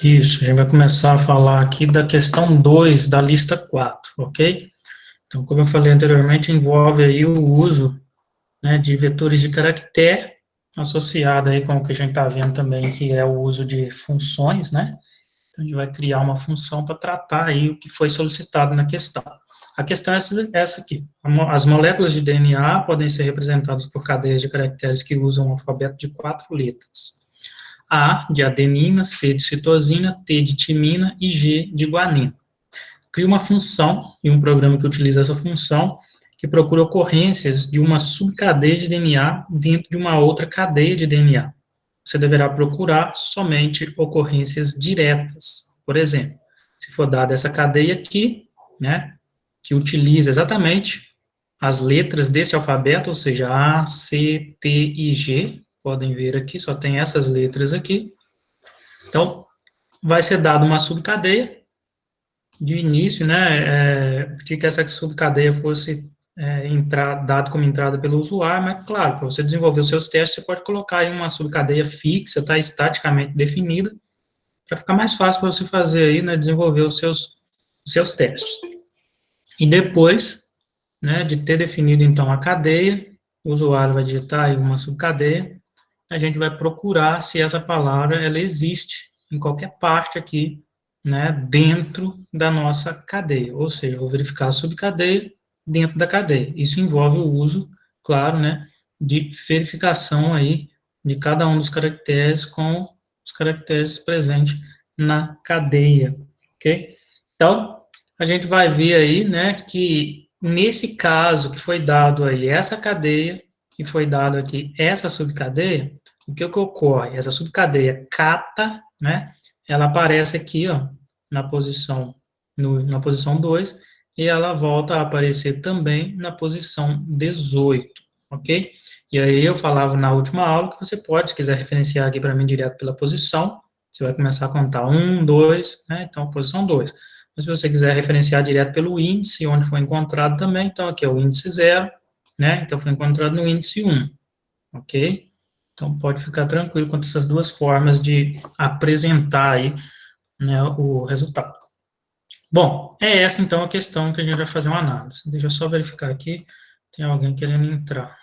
Isso, a gente vai começar a falar aqui da questão 2 da lista 4, ok? Então, como eu falei anteriormente, envolve aí o uso, né, de vetores de caractere, associado aí com o que a gente está vendo também, que é o uso de funções, né? Então, a gente vai criar uma função para tratar aí o que foi solicitado na questão. A questão é essa aqui. As moléculas de DNA podem ser representadas por cadeias de caracteres que usam um alfabeto de 4 letras. A de adenina, C de citosina, T de timina e G de guanina. Cria uma função e um programa que utiliza essa função que procura ocorrências de uma subcadeia de DNA dentro de uma outra cadeia de DNA. Você deverá procurar somente ocorrências diretas. Por exemplo, se for dada essa cadeia aqui, né, que utiliza exatamente as letras desse alfabeto, ou seja, A, C, T e G, podem ver aqui, só tem essas letras aqui. Então, vai ser dada uma subcadeia de início, né, pedir que essa subcadeia fosse dado como entrada pelo usuário, mas, claro, para você desenvolver os seus testes, você pode colocar aí uma subcadeia fixa, tá, estaticamente definida, para ficar mais fácil para você fazer aí, né, desenvolver os seus testes. E depois, né, de ter definido, então, a cadeia, o usuário vai digitar aí uma subcadeia, a gente vai procurar se essa palavra, ela existe em qualquer parte aqui, né, dentro da nossa cadeia, ou seja, vou verificar a subcadeia dentro da cadeia. Isso envolve o uso, claro, né, de verificação aí de cada um dos caracteres com os caracteres presentes na cadeia, ok? Então, a gente vai ver aí, né, que nesse caso que foi dado aí essa cadeia, e foi dado aqui essa subcadeia, o que ocorre? Essa subcadeia cata, né, ela aparece aqui, ó, na posição, na posição 2, e ela volta a aparecer também na posição 18, ok? E aí eu falava na última aula que você pode, se quiser referenciar aqui para mim direto pela posição, você vai começar a contar 1, 2, né, então posição 2. Mas se você quiser referenciar direto pelo índice, onde foi encontrado também, então aqui é o índice 0, né, então foi encontrado no índice 1, ok? Então, pode ficar tranquilo quanto a essas duas formas de apresentar aí, né, o resultado. Bom, é essa, então, a questão que a gente vai fazer uma análise. Deixa eu só verificar aqui, tem alguém querendo entrar.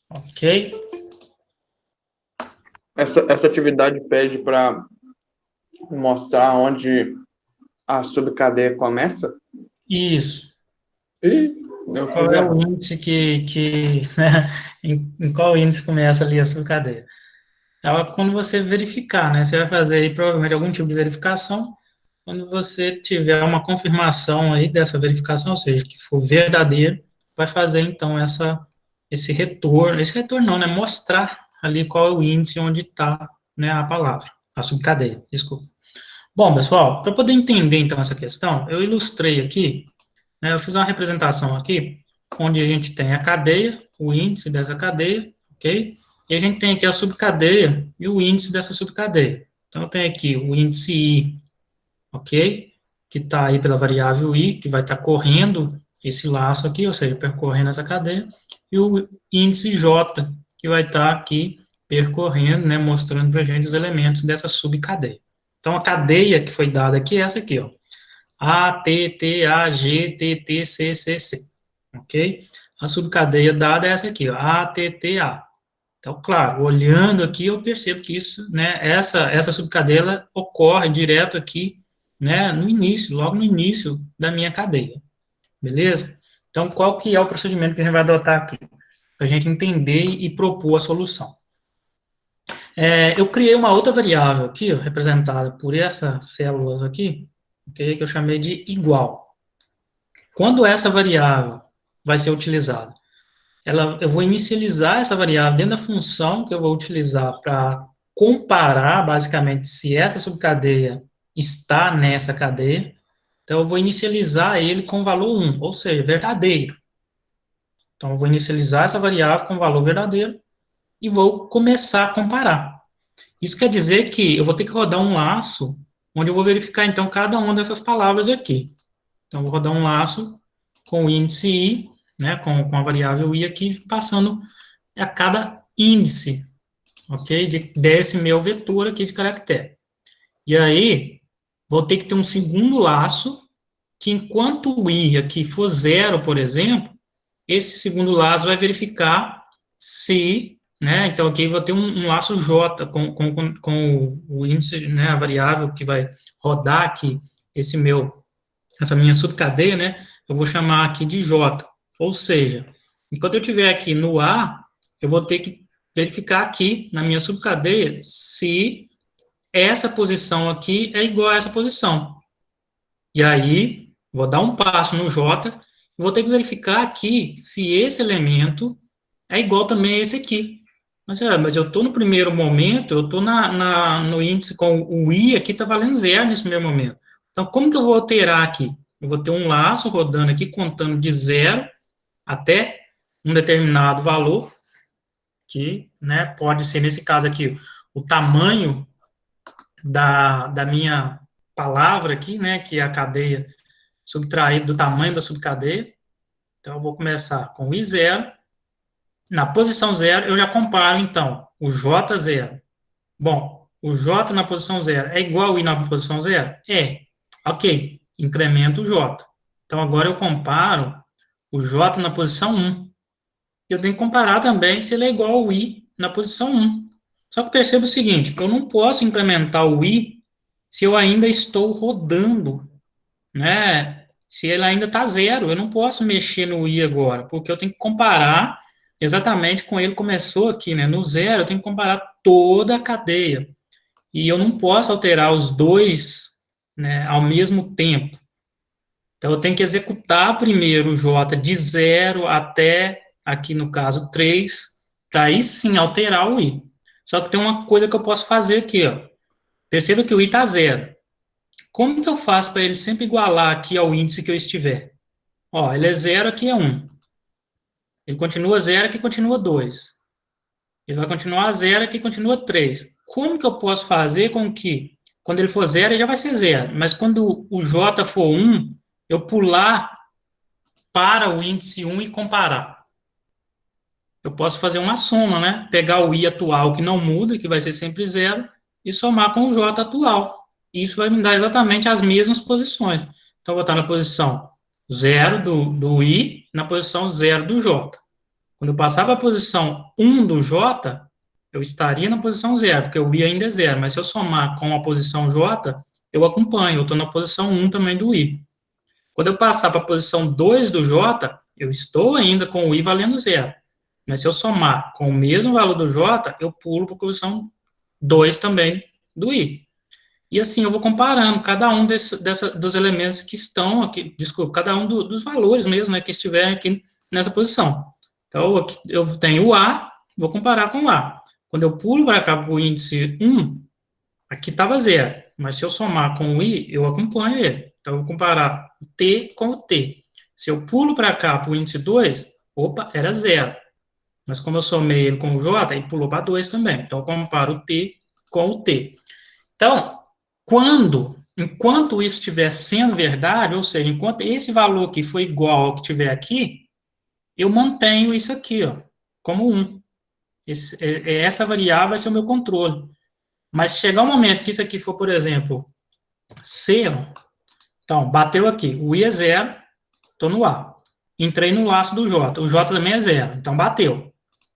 Ok? Essa atividade pede para mostrar onde a subcadeia começa? Isso. Ih, eu Qual fiz é o errado. índice né, em qual índice começa ali a sua cadeia? Quando você verificar, né, você vai fazer aí provavelmente algum tipo de verificação, quando você tiver uma confirmação aí dessa verificação, ou seja, que for verdadeiro, vai fazer então esse retorno não, né, mostrar ali qual é o índice onde está, né, a palavra, a subcadeia, desculpa. Bom, pessoal, para poder entender então essa questão, eu ilustrei aqui, né, eu fiz uma representação aqui, onde a gente tem a cadeia, o índice dessa cadeia, ok? E a gente tem aqui a subcadeia e o índice dessa subcadeia. Então, eu tenho aqui o índice I, ok? Que está aí pela variável I, que vai estar correndo esse laço aqui, ou seja, percorrendo essa cadeia, e o índice J, que vai estar aqui percorrendo, né, mostrando para a gente os elementos dessa subcadeia. Então, a cadeia que foi dada aqui é essa aqui, ó. A, T, T, A, G, T, T, C, C, C. Ok? A subcadeia dada é essa aqui, ó. A, T, T, A. Então, claro, olhando aqui, eu percebo que isso, né, essa subcadeia ela ocorre direto aqui, né, no início, logo no início da minha cadeia. Beleza? Então, qual que é o procedimento que a gente vai adotar aqui? Para a gente entender e propor a solução. Eu criei uma outra variável aqui, ó, representada por essas células aqui, okay, que eu chamei de igual. Quando essa variável vai ser utilizada? Eu vou inicializar essa variável dentro da função que eu vou utilizar para comparar, basicamente, se essa subcadeia está nessa cadeia. Então, eu vou inicializar ele com valor 1, ou seja, verdadeiro. Então, eu vou inicializar essa variável com valor verdadeiro e vou começar a comparar. Isso quer dizer que eu vou ter que rodar um laço onde eu vou verificar, então, cada uma dessas palavras aqui. Então, eu vou rodar um laço com o índice I, né, com a variável I aqui, passando a cada índice, ok? Desse meu vetor aqui de caractere. E aí, vou ter que ter um segundo laço, que enquanto o I aqui for 0, por exemplo, esse segundo laço vai verificar se, né, então aqui vou ter um laço J com o índice, né, a variável que vai rodar aqui, essa minha subcadeia, né, eu vou chamar aqui de J, ou seja, enquanto eu estiver aqui no A, eu vou ter que verificar aqui na minha subcadeia se essa posição aqui é igual a essa posição. E aí, vou dar um passo no J, e vou ter que verificar aqui se esse elemento é igual também a esse aqui. Mas eu estou no primeiro momento, eu estou no índice com o I aqui, está valendo 0 nesse primeiro momento. Então, como que eu vou alterar aqui? Eu vou ter um laço rodando aqui, contando de 0 até um determinado valor, que, né, pode ser, nesse caso aqui, o tamanho da minha palavra aqui, né, que é a cadeia subtraída do tamanho da subcadeia. Então, eu vou começar com o I0. Na posição 0, eu já comparo, então, o J0. Bom, o J na posição 0 é igual ao I na posição 0? É. Ok, incremento o J. Então, agora eu comparo o J na posição 1. Eu tenho que comparar também se ele é igual ao I na posição 1. Só que perceba o seguinte, eu não posso incrementar o I se eu ainda estou rodando, né? Se ele ainda está 0, eu não posso mexer no I agora, porque eu tenho que comparar exatamente com ele começou aqui, né? No 0, eu tenho que comparar toda a cadeia. E eu não posso alterar os dois, né, ao mesmo tempo. Então, eu tenho que executar primeiro o J de 0 até, aqui no caso, 3, para aí sim alterar o I. Só que tem uma coisa que eu posso fazer aqui, ó. Perceba que o I está 0. Como que eu faço para ele sempre igualar aqui ao índice que eu estiver? Ó, ele é 0, aqui é 1. Ele continua 0, aqui continua 2. Ele vai continuar 0, aqui continua 3. Como que eu posso fazer com que, quando ele for 0, ele já vai ser 0, mas quando o J for 1, eu pular para o índice 1 e comparar? Eu posso fazer uma soma, né? Pegar o I atual, que não muda, que vai ser sempre 0, e somar com o J atual. Isso vai me dar exatamente as mesmas posições. Então, eu vou estar na posição 0 do I, na posição 0 do J. Quando eu passar para a posição 1 do J, eu estaria na posição 0, porque o I ainda é 0, mas se eu somar com a posição J, eu acompanho, eu estou na posição 1 também do I. Quando eu passar para a posição 2 do J, eu estou ainda com o I valendo 0. Mas se eu somar com o mesmo valor do J, eu pulo para a posição 2 também do I. E assim eu vou comparando cada um dos elementos que estão aqui, desculpa, cada um dos valores mesmo, né, que estiverem aqui nessa posição. Então, aqui eu tenho o A, vou comparar com o A. Quando eu pulo para cá para o índice 1, aqui estava 0, mas se eu somar com o I, eu acompanho ele. Então, eu vou comparar o T com o T. Se eu pulo para cá para o índice 2, opa, era 0. Mas como eu somei ele com o J, ele pulou para 2 também. Então, eu comparo o T com o T. Então, enquanto isso estiver sendo verdade, ou seja, enquanto esse valor aqui for igual ao que tiver aqui, eu mantenho isso aqui, ó, como 1. Essa variável vai ser o meu controle. Mas se chegar um momento que isso aqui for, por exemplo, C, ó, então, bateu aqui, o I é 0, estou no A. Entrei no laço do J, o J também é 0, então bateu.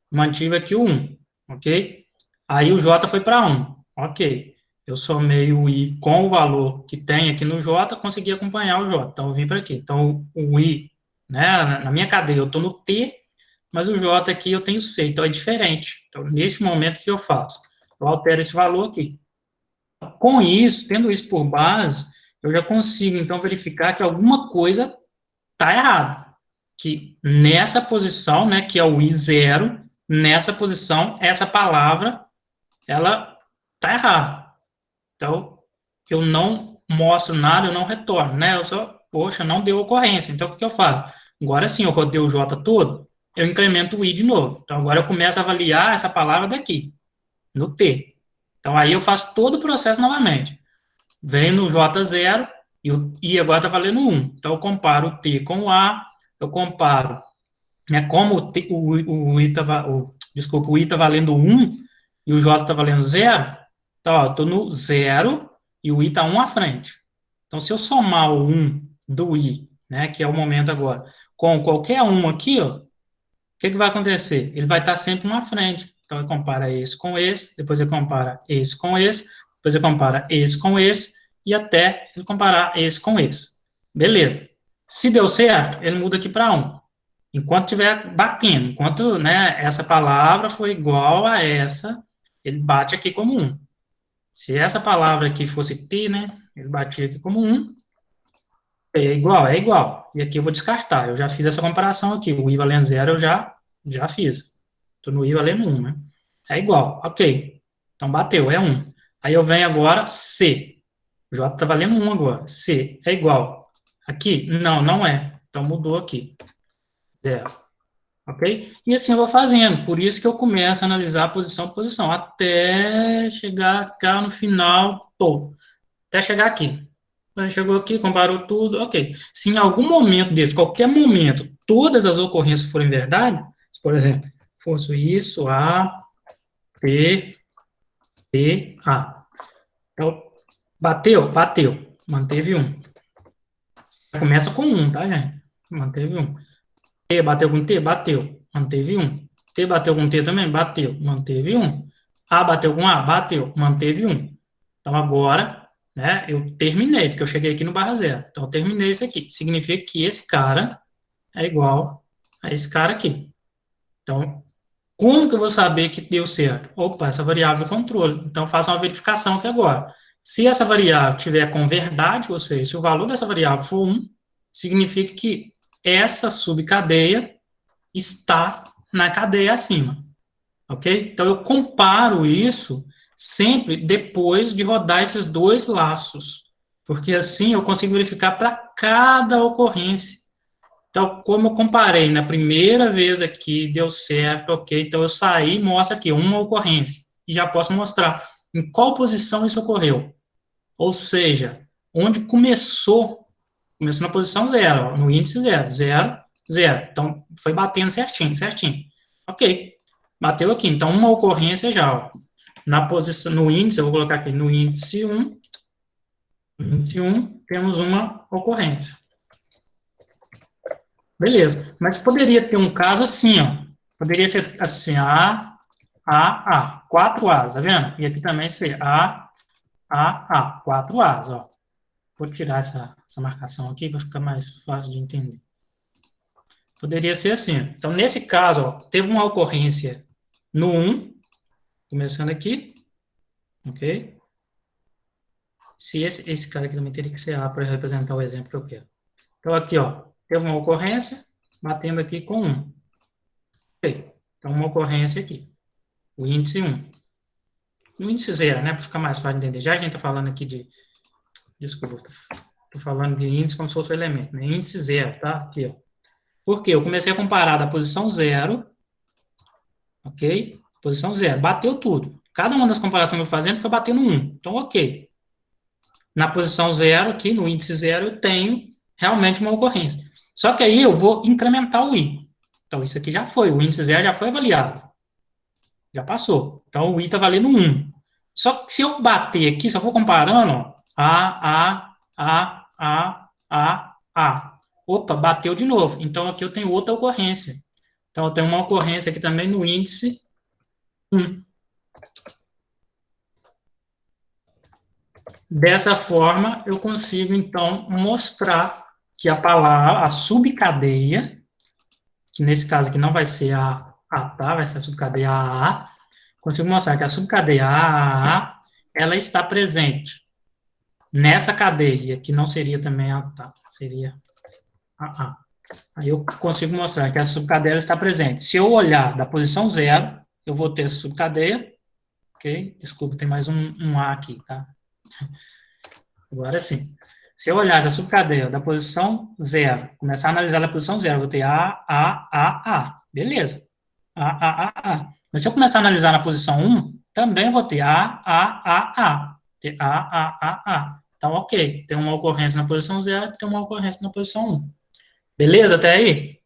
Mantive aqui o 1, ok? Aí o J foi para 1, ok. Eu somei o I com o valor que tem aqui no J, consegui acompanhar o J, então eu vim para aqui. Então, o I, né, na minha cadeia, eu estou no T, mas o J aqui eu tenho C, então é diferente. Então, nesse momento, o que eu faço? Eu altero esse valor aqui. Com isso, tendo isso por base, eu já consigo, então, verificar que alguma coisa está errada. Que nessa posição, né, que é o I0, nessa posição, essa palavra, ela está errada. Então, eu não mostro nada, eu não retorno, né? Eu só, poxa, não deu ocorrência. Então, o que eu faço? Agora sim, eu rodei o J todo, eu incremento o I de novo. Então, agora eu começo a avaliar essa palavra daqui, no T. Então, aí eu faço todo o processo novamente. Venho no J0 e o I agora está valendo 1. Então, eu comparo o T com o A, eu comparo, né, como o I está valendo 1 e o J está valendo 0, então, ó, eu estou no 0 e o I está 1 à frente. Então, se eu somar o 1 do I, né, que é o momento agora, com qualquer um aqui, ó, o que vai acontecer? Ele vai estar sempre 1 à frente. Então, ele compara esse com esse, depois ele compara esse com esse, depois ele compara esse com esse, e até ele comparar esse com esse. Beleza. Se deu certo, ele muda aqui para 1. Enquanto estiver batendo, enquanto, né, essa palavra for igual a essa, ele bate aqui como 1. Se essa palavra aqui fosse T, né, ele batia aqui como 1, é igual, é igual. E aqui eu vou descartar, eu já fiz essa comparação aqui, o I valendo 0 eu já fiz. Estou no I valendo 1, né? É igual, ok. Então bateu, é 1. Aí eu venho agora, C. O J está valendo 1 agora. C é igual. Aqui? Não, não é. Então mudou aqui. 0. Ok? E assim eu vou fazendo. Por isso que eu começo a analisar posição por posição. Até chegar cá no final. Pô, até chegar aqui. Chegou aqui, comparou tudo, ok. Se em algum momento desse, qualquer momento, todas as ocorrências forem verdade, se, por exemplo, fosse isso, A, P, P, A. Então, bateu, bateu, manteve 1. Começa com 1, tá, gente? Manteve 1. T bateu com T? Bateu, manteve 1. T bateu com T também? Bateu, manteve 1. A bateu com A? Bateu, manteve 1. Então, agora, né, eu terminei, porque eu cheguei aqui no barra zero. Então, eu terminei isso aqui. Significa que esse cara é igual a esse cara aqui. Então, como que eu vou saber que deu certo? Opa, essa variável do controle. Então, faço uma verificação aqui agora. Se essa variável tiver com verdade, ou seja, se o valor dessa variável for 1, significa que essa subcadeia está na cadeia acima. Ok? Então, eu comparo isso sempre depois de rodar esses dois laços, porque assim eu consigo verificar para cada ocorrência. Então, como eu comparei na primeira vez aqui, deu certo, ok, então eu saí e mostro aqui uma ocorrência, e já posso mostrar em qual posição isso ocorreu. Ou seja, onde começou na posição 0, ó, no índice 0, 0, 0. Então, foi batendo certinho, certinho. Ok, bateu aqui. Então, uma ocorrência já, ó. Na posição, no índice, eu vou colocar aqui, no índice 1, temos uma ocorrência. Beleza, mas poderia ter um caso assim, ó. Poderia ser assim, A, 4 A's, tá vendo? E aqui também seria A, 4 A's, ó. Vou tirar essa marcação aqui para ficar mais fácil de entender. Poderia ser assim. Então, nesse caso, ó, teve uma ocorrência no 1, começando aqui, ok? Se esse cara aqui também teria que ser A para representar o exemplo que eu quero. Então, aqui, ó, teve uma ocorrência, batendo aqui com 1. Ok, então uma ocorrência aqui, o índice 1. O índice 0, né, para ficar mais fácil de entender. Já a gente está falando aqui de, desculpa, estou falando de índice como se fosse o elemento, né, índice 0, tá? Aqui, ó. Por quê? Eu comecei a comparar da posição 0, ok? Posição 0, bateu tudo. Cada uma das comparações que eu estou fazendo foi batendo 1. Então, ok. Na posição 0, aqui no índice 0, eu tenho realmente uma ocorrência. Só que aí eu vou incrementar o I. Então, isso aqui já foi, o índice 0 já foi avaliado. Já passou. Então, o I está valendo 1. Só que se eu bater aqui, se eu for comparando, ó, A. Opa, bateu de novo. Então, aqui eu tenho outra ocorrência. Então, eu tenho uma ocorrência aqui também no índice 1. Dessa forma, eu consigo, então, mostrar que a palavra, a subcadeia, que nesse caso aqui não vai ser a tá? Vai ser a subcadeia A, consigo mostrar que a subcadeia A, ela está presente nessa cadeia, que não seria também a tá? Seria a. Aí eu consigo mostrar que a subcadeia está presente. Se eu olhar da posição 0, eu vou ter essa subcadeia, ok? Desculpa, tem mais um A aqui, tá? Agora sim. Se eu olhar essa subcadeia da posição 0, começar a analisar a posição 0, eu vou ter A. Beleza. A. Mas se eu começar a analisar na posição 1, também vou ter A. Ter A. Então, ok. Tem uma ocorrência na posição 0, tem uma ocorrência na posição 1. Beleza até aí?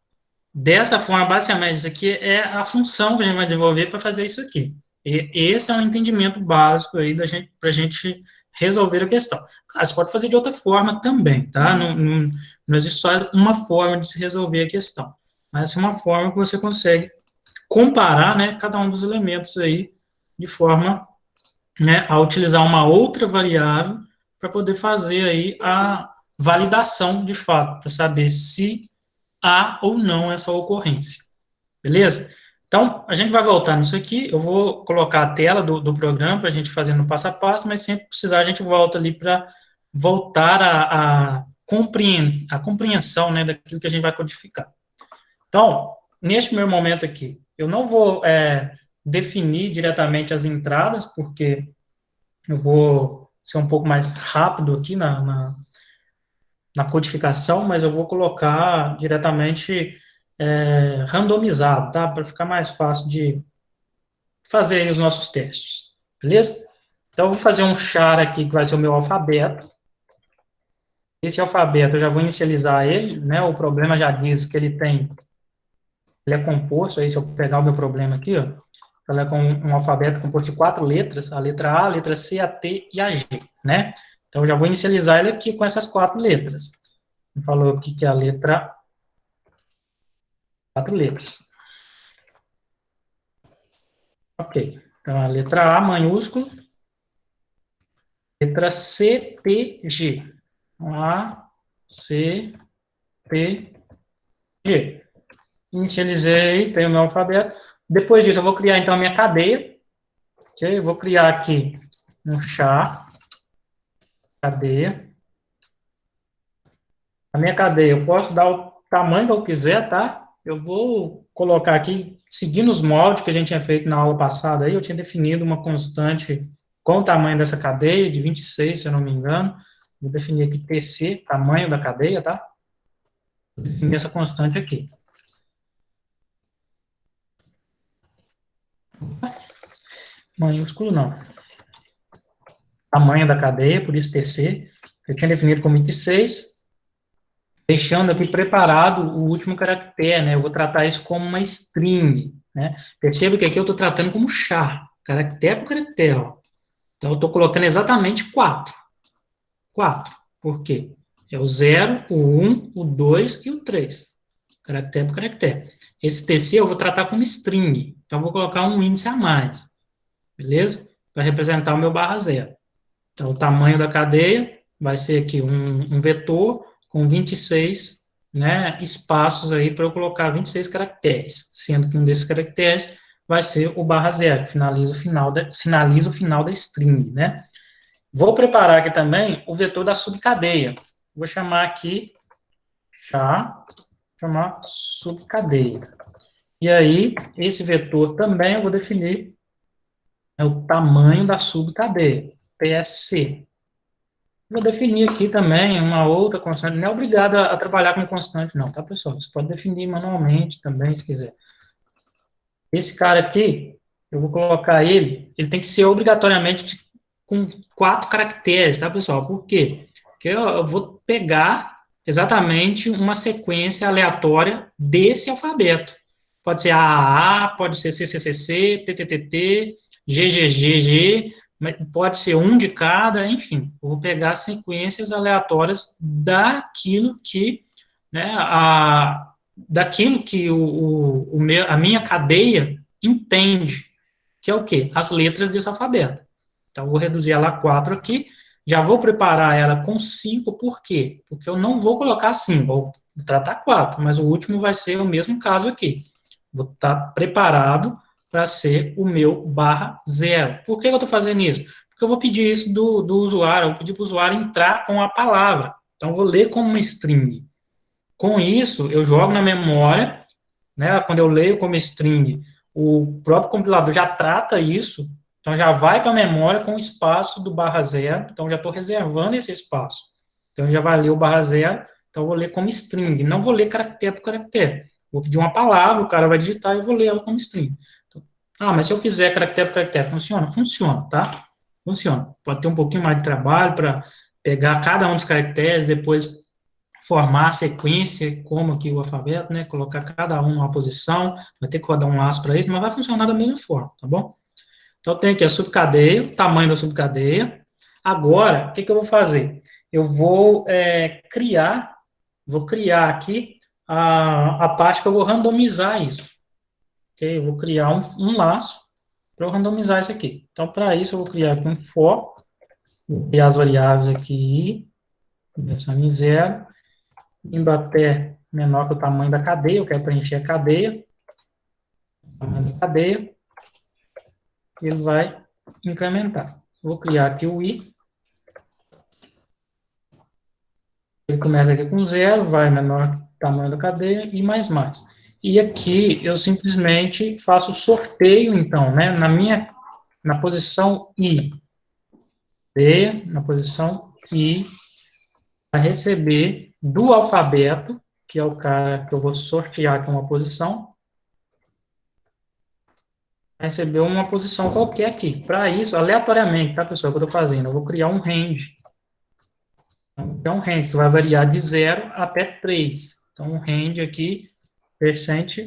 Dessa forma, basicamente, isso aqui é a função que a gente vai desenvolver para fazer isso aqui. E esse é um entendimento básico aí da gente, para a gente resolver a questão. Claro, você pode fazer de outra forma também, tá? Não existe só uma forma de se resolver a questão, mas é uma forma que você consegue comparar, né, cada um dos elementos aí de forma, né, a utilizar uma outra variável para poder fazer aí a validação de fato, para saber se há ou não essa ocorrência. Beleza? Então, a gente vai voltar nisso aqui, eu vou colocar a tela do programa para a gente fazer no passo a passo, mas sempre que precisar a gente volta ali para voltar a compreensão, né, daquilo que a gente vai codificar. Então, neste primeiro momento aqui, eu não vou definir diretamente as entradas, porque eu vou ser um pouco mais rápido aqui na codificação, mas eu vou colocar diretamente randomizado, tá? Para ficar mais fácil de fazer os nossos testes, beleza? Então, eu vou fazer um char aqui, que vai ser o meu alfabeto. Esse alfabeto, eu já vou inicializar ele, né? O problema já diz que ele é composto, aí se eu pegar o meu problema aqui, ó, ele é com um alfabeto composto de 4 letras, a letra A, a letra C, a T e a G, né? Então, eu já vou inicializar ele aqui com essas 4 letras. Falou aqui que é a letra 4 letras. Ok. Então, a letra A maiúsculo, letra C, T, G. A, C, T, G. Inicializei, tenho o meu alfabeto. Depois disso, eu vou criar, então, a minha cadeia. Ok? Eu vou criar aqui um char, cadeia. A minha cadeia, eu posso dar o tamanho que eu quiser, tá? Eu vou colocar aqui, seguindo os moldes que a gente tinha feito na aula passada, aí eu tinha definido uma constante com o tamanho dessa cadeia, de 26, se eu não me engano. Vou definir aqui TC, tamanho da cadeia, tá? Vou definir essa constante aqui. Maiúsculo não. Tamanho da cadeia, por isso TC. Eu tinha definido como 26, deixando aqui preparado o último caractere, né? Eu vou tratar isso como uma string, né? Perceba que aqui eu estou tratando como char, caractere por caractere, ó. Então, eu estou colocando exatamente 4. 4. Por quê? É o 0, o 1, o 2 e o 3. Caractere por caractere. Esse TC eu vou tratar como string. Então, eu vou colocar um índice a mais. Beleza? Para representar o meu barra zero. Então, o tamanho da cadeia vai ser aqui um vetor com 26, né, espaços aí para eu colocar 26 caracteres, sendo que um desses caracteres vai ser o barra zero, que sinaliza o final da string, né? Vou preparar aqui também o vetor da subcadeia. Vou chamar aqui chamar subcadeia. E aí, esse vetor também eu vou definir o tamanho da subcadeia, PSC. Vou definir aqui também uma outra constante, não é obrigado a trabalhar com constante não, tá, pessoal? Você pode definir manualmente também, se quiser. Esse cara aqui, eu vou colocar ele tem que ser obrigatoriamente com 4 caracteres, tá, pessoal? Por quê? Porque eu vou pegar exatamente uma sequência aleatória desse alfabeto. Pode ser AAA, pode ser CCCC, TTTT, GGGG, pode ser um de cada, enfim. Eu vou pegar sequências aleatórias daquilo que, né, daquilo que a minha cadeia entende, que é o quê? As letras desse alfabeto. Então, eu vou reduzir ela a 4 aqui, já vou preparar ela com 5, por quê? Porque eu não vou colocar 5, vou tratar 4, mas o último vai ser o mesmo caso aqui. Vou estar preparado para ser o meu barra zero. Por que eu estou fazendo isso? Porque eu vou pedir isso do usuário, eu vou pedir para o usuário entrar com a palavra. Então, eu vou ler como uma string. Com isso, eu jogo na memória, né, quando eu leio como string, o próprio compilador já trata isso, então já vai para a memória com o espaço do barra zero, então já estou reservando esse espaço. Então já vai ler o barra zero, então eu vou ler como string, não vou ler caractere por caractere. Vou pedir uma palavra, o cara vai digitar e eu vou ler ela como string. Então, mas se eu fizer caractere por caractere, funciona? Funciona, tá? Funciona. Pode ter um pouquinho mais de trabalho para pegar cada um dos caracteres, depois formar a sequência, como aqui o alfabeto, né, colocar cada um numa posição, vai ter que rodar um laço para isso, mas vai funcionar da mesma forma, tá bom? Então, tem aqui a subcadeia, o tamanho da subcadeia. Agora, o que eu vou fazer? Eu vou criar aqui a parte que eu vou randomizar isso. Ok? Eu vou criar um laço para eu randomizar isso aqui. Então, para isso, eu vou criar aqui um for, vou criar as variáveis aqui, começando em 0, indo até menor que o tamanho da cadeia, eu quero preencher a cadeia, ele vai incrementar. Vou criar aqui o i, ele começa aqui com 0, vai menor que o tamanho da cadeia e mais. E aqui eu simplesmente faço sorteio, então, né, na posição i, na posição i, para receber do alfabeto, que é o cara que eu vou sortear aqui uma posição, receber uma posição qualquer aqui. Para isso, aleatoriamente, tá, pessoal, que eu estou fazendo? Eu vou criar um range. É um range que vai variar de 0 até 3. Então, um range aqui, percent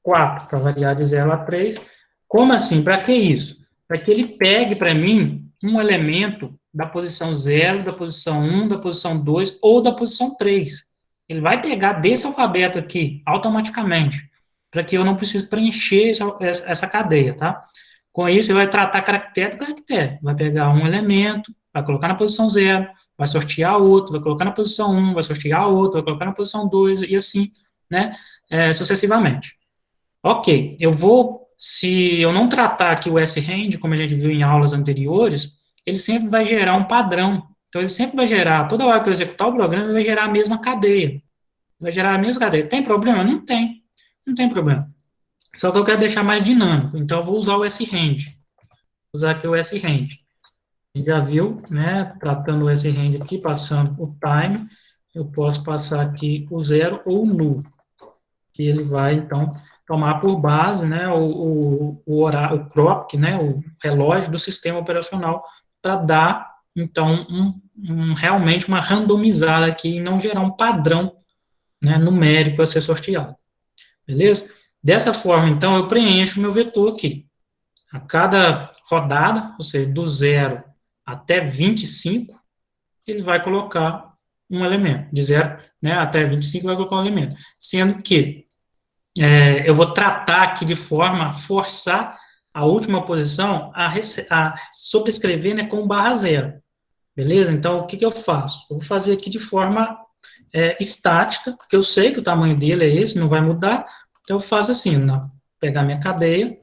4, para variar de 0 a 3. Como assim? Para que isso? Para que ele pegue para mim um elemento da posição 0, da posição 1, da posição 2 ou da posição 3. Ele vai pegar desse alfabeto aqui, automaticamente, para que eu não precise preencher essa cadeia, tá? Com isso, ele vai tratar caractere por caractere. Vai pegar um elemento, vai colocar na posição 0, vai sortear outro, vai colocar na posição 1, vai sortear outro, vai colocar na posição 2, e assim, né, sucessivamente. Ok, se eu não tratar aqui o sRange, como a gente viu em aulas anteriores, ele sempre vai gerar um padrão. Então, ele sempre vai gerar, toda hora que eu executar o programa, ele vai gerar a mesma cadeia. Vai gerar a mesma cadeia. Tem problema? Não tem. Não tem problema. Só que eu quero deixar mais dinâmico. Então, eu vou usar o sRange. Vou usar aqui o sRange. A gente já viu, né, tratando o sRange aqui, passando o time, eu posso passar aqui o 0 ou o null, que ele vai, então, tomar por base, né, o clock, né, o relógio do sistema operacional, para dar, então, realmente uma randomizada aqui e não gerar um padrão, né, numérico a ser sorteado. Beleza? Dessa forma, então, eu preencho o meu vetor aqui. A cada rodada, ou seja, do 0 até 25, ele vai colocar um elemento. De 0, né, até 25 vai colocar um elemento. Sendo que eu vou tratar aqui de forma a forçar a última posição a sobrescrever, né, com _0. Beleza? Então, o que eu faço? Eu vou fazer aqui de forma estática, porque eu sei que o tamanho dele é esse, não vai mudar. Então, eu faço assim, pegar minha cadeia,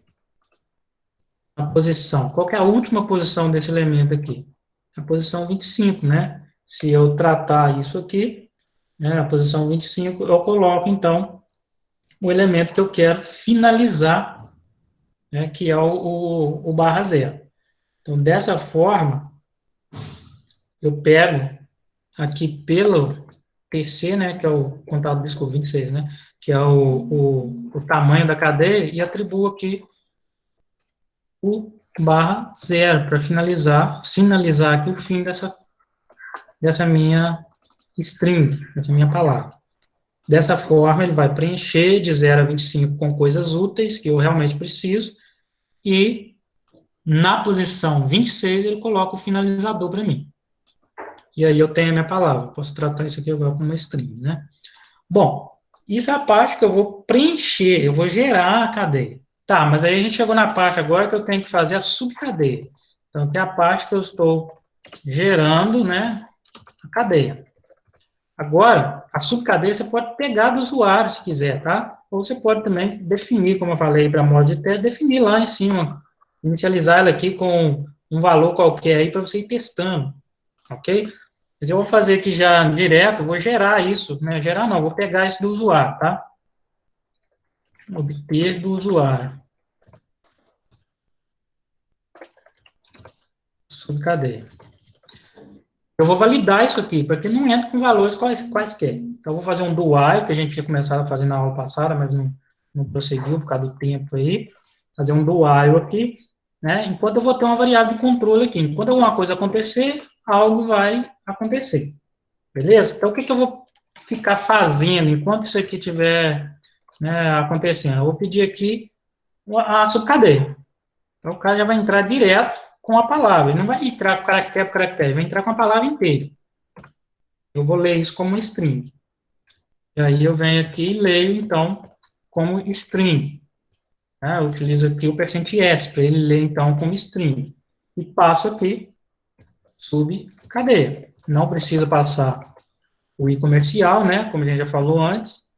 a posição. Qual que é a última posição desse elemento aqui? A posição 25, né? Se eu tratar isso aqui, né, a posição 25, eu coloco, então, o elemento que eu quero finalizar, né, que é o _0. Então, dessa forma, eu pego aqui pelo TC, né, que é o contado disco 26, né, que é o tamanho da cadeia, e atribuo aqui o _0 para sinalizar aqui o fim dessa minha string, dessa minha palavra. Dessa forma, ele vai preencher de 0 a 25 com coisas úteis, que eu realmente preciso, e na posição 26, ele coloca o finalizador para mim. E aí eu tenho a minha palavra. Posso tratar isso aqui agora como uma string, né? Bom, isso é a parte que eu vou preencher, eu vou gerar a cadeia. Tá, mas aí a gente chegou na parte agora que eu tenho que fazer a subcadeia. Então, tem a parte que eu estou gerando, né, a cadeia. Agora, a subcadeia você pode pegar do usuário, se quiser, tá? Ou você pode também definir, como eu falei para modo de teste, definir lá em cima, inicializar ela aqui com um valor qualquer aí para você ir testando, ok? Mas eu vou fazer aqui já direto, vou gerar isso, né? Gerar não, vou pegar isso do usuário, tá? Obter do usuário. Subcadeia. Eu vou validar isso aqui, para que não entre com valores quaisquer. Então, eu vou fazer um do while, que a gente tinha começado a fazer na aula passada, mas não prosseguiu por causa do tempo aí. Fazer um do while aqui, né? Enquanto eu vou ter uma variável de controle aqui. Enquanto alguma coisa acontecer, algo vai acontecer. Beleza? Então, o que eu vou ficar fazendo enquanto isso aqui estiver, né, acontecendo? Eu vou pedir aqui a subcadeia. Então, o cara já vai entrar direto com a palavra. Ele não vai entrar com caractere por caractere, vai entrar com a palavra inteira. Eu vou ler isso como string. E aí eu venho aqui e leio, então, como string. Eu utilizo aqui o %s para ele ler, então, como string. E passo aqui subcadeia. Não precisa passar o i comercial, né, como a gente já falou antes,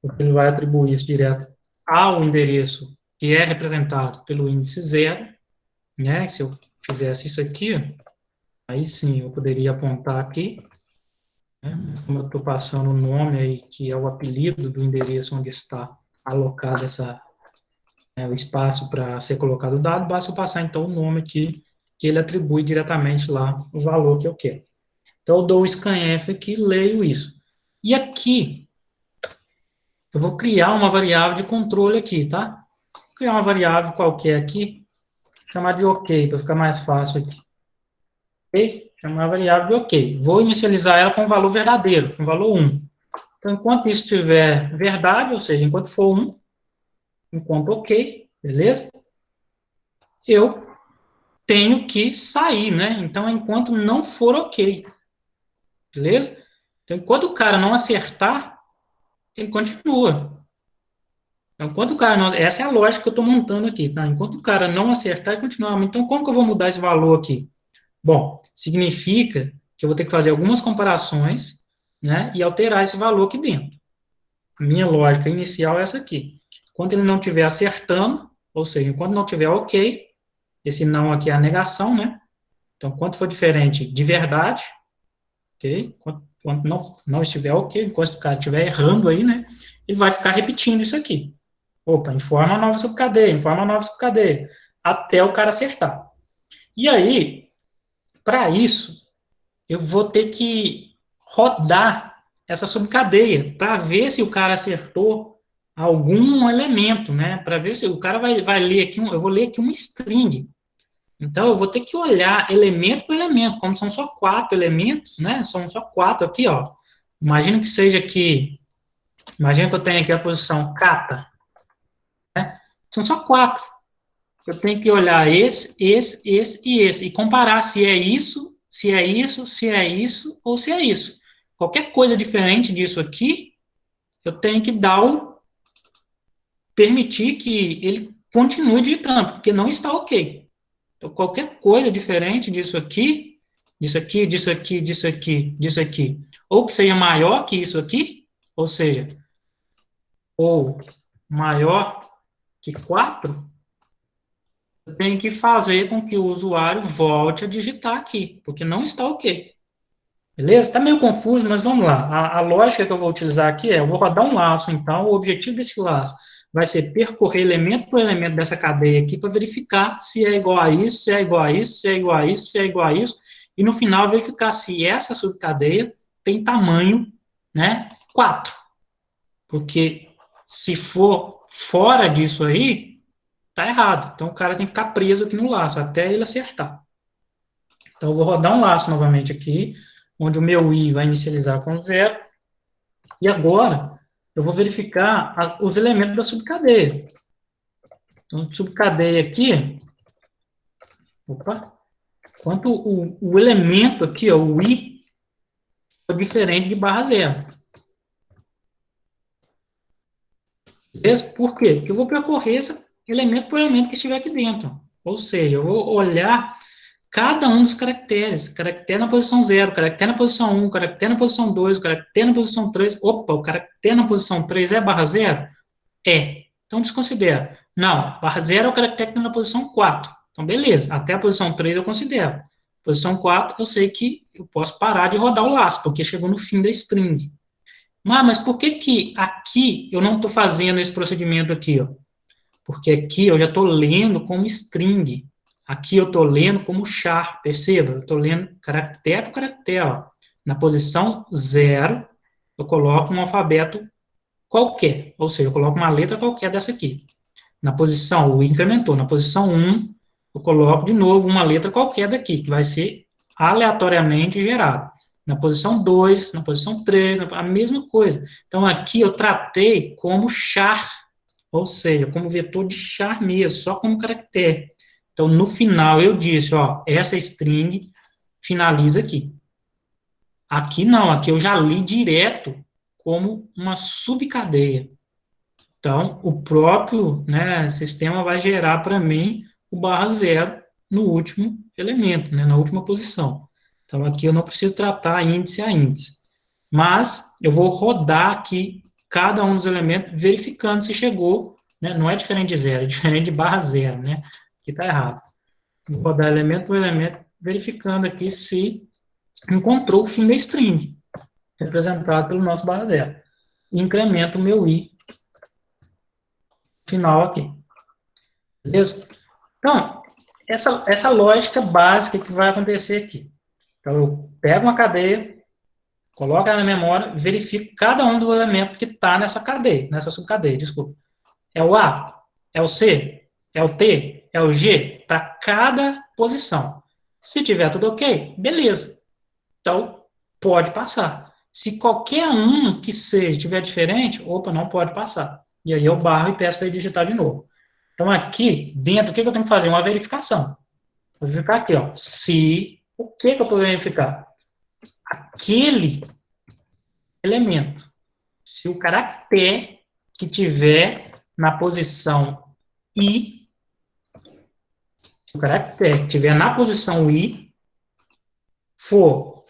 porque ele vai atribuir isso direto ao endereço que é representado pelo índice 0, né, se eu fizesse isso aqui, aí sim eu poderia apontar aqui, né, como eu estou passando o nome aí, que é o apelido do endereço onde está alocado o espaço para ser colocado o dado, basta eu passar então o nome aqui, que ele atribui diretamente lá o valor que eu quero. Então eu dou o scanf aqui, leio isso. E aqui, eu vou criar uma variável de controle aqui, tá? Vou criar uma variável qualquer aqui, chamar de OK, para ficar mais fácil aqui. Ok? Chamar a variável de OK. Vou inicializar ela com valor verdadeiro, com valor 1. Então, enquanto isso tiver verdade, ou seja, enquanto for 1, enquanto OK, beleza? Eu tenho que sair, né? Então, enquanto não for OK, beleza? Então, enquanto o cara não acertar, ele continua. Então, enquanto o cara não... Essa é a lógica que eu estou montando aqui, tá? Enquanto o cara não acertar, ele continua. Então, como que eu vou mudar esse valor aqui? Bom, significa que eu vou ter que fazer algumas comparações, né, e alterar esse valor aqui dentro. A minha lógica inicial é essa aqui. Enquanto ele não estiver acertando, ou seja, enquanto não tiver OK, esse não aqui é a negação, né? Então, quanto for diferente de verdade, ok? Quando não estiver OK, enquanto o cara estiver errando aí, né, ele vai ficar repetindo isso aqui. Opa, informa a nova subcadeia, informa a nova subcadeia, até o cara acertar. E aí, para isso, eu vou ter que rodar essa subcadeia para ver se o cara acertou algum elemento, né? Para ver se o cara vai ler aqui, eu vou ler aqui uma string. Então, eu vou ter que olhar elemento por elemento, como são só 4 elementos, né? São só 4 aqui, ó. Imagina que seja aqui, imagina que eu tenha aqui a posição cata, né? São só 4. Eu tenho que olhar esse e esse, e comparar se é isso, se é isso, se é isso, ou se é isso. Qualquer coisa diferente disso aqui, eu tenho que permitir que ele continue digitando, porque não está OK. Então, qualquer coisa diferente disso aqui, disso aqui, disso aqui, disso aqui, disso aqui, ou que seja maior que isso aqui, ou seja, ou maior que 4, eu tenho que fazer com que o usuário volte a digitar aqui, porque não está OK. Beleza? Está meio confuso, mas vamos lá. A lógica que eu vou utilizar aqui eu vou rodar um laço, então, o objetivo desse laço vai ser percorrer elemento por elemento dessa cadeia aqui para verificar se é igual a isso, se é igual a isso, se é igual a isso, se é igual a isso, e no final verificar se essa subcadeia tem tamanho, né, 4. Porque se for fora disso aí, tá errado. Então, o cara tem que ficar preso aqui no laço, até ele acertar. Então, eu vou rodar um laço novamente aqui, onde o meu i vai inicializar com 0, e agora eu vou verificar os elementos da subcadeia. Então, subcadeia aqui, quanto o elemento aqui, ó, o i, é diferente de barra 0. Beleza? Por quê? Porque eu vou percorrer esse elemento por elemento que estiver aqui dentro. Ou seja, eu vou olhar cada um dos caracteres, caractere na posição 0, caractere na posição 1, caractere na posição 2, caractere na posição 3, opa, o caractere na posição 3 é barra 0? É. Então, desconsidera. Não, barra 0 é o caractere que está na posição 4. Então, beleza, até a posição 3 eu considero. Posição 4, eu sei que eu posso parar de rodar o laço, porque chegou no fim da string. Mas por que aqui eu não estou fazendo esse procedimento aqui, ó? Porque aqui eu já estou lendo como string. Aqui eu estou lendo como char, perceba? Eu estou lendo caractere por caractere, ó. Na posição 0, eu coloco um alfabeto qualquer, ou seja, eu coloco uma letra qualquer dessa aqui. Na posição, o incrementou, na posição 1, eu coloco de novo uma letra qualquer daqui, que vai ser aleatoriamente gerada. na posição 2, na posição 3, a mesma coisa. Então, aqui eu tratei como char, ou seja, como vetor de char mesmo, só como caractere. Então, no final, eu disse, ó, essa string finaliza aqui. Aqui não, aqui eu já li direto como uma subcadeia. Então, o próprio, né, sistema vai gerar para mim o barra zero no último elemento, né, na última posição. Então, aqui eu não preciso tratar índice a índice. Mas, eu vou rodar aqui cada um dos elementos, verificando se chegou, né, não é diferente de zero, é diferente de barra zero, né, aqui está errado. Vou rodar elemento por elemento, verificando aqui se encontrou o fim da string, representado pelo nosso barra zero. Incremento o meu i final aqui. Beleza? Então, essa lógica básica que vai acontecer aqui. Então, eu pego uma cadeia, coloco ela na memória, verifico cada um dos elementos que está nessa cadeia, nessa subcadeia, desculpa. É o A, é o C, é o T, é o G, para cada posição. Se tiver tudo ok, beleza. Então, pode passar. Se qualquer um que seja tiver diferente, opa, não pode passar. E aí eu barro e peço para ele digitar de novo. Então, aqui dentro, o que eu tenho que fazer? Uma verificação. Vou verificar aqui, ó. Se, o que eu estou verificar? Aquele elemento. Se o caractere que tiver na posição I, se o caractere que tiver na posição I for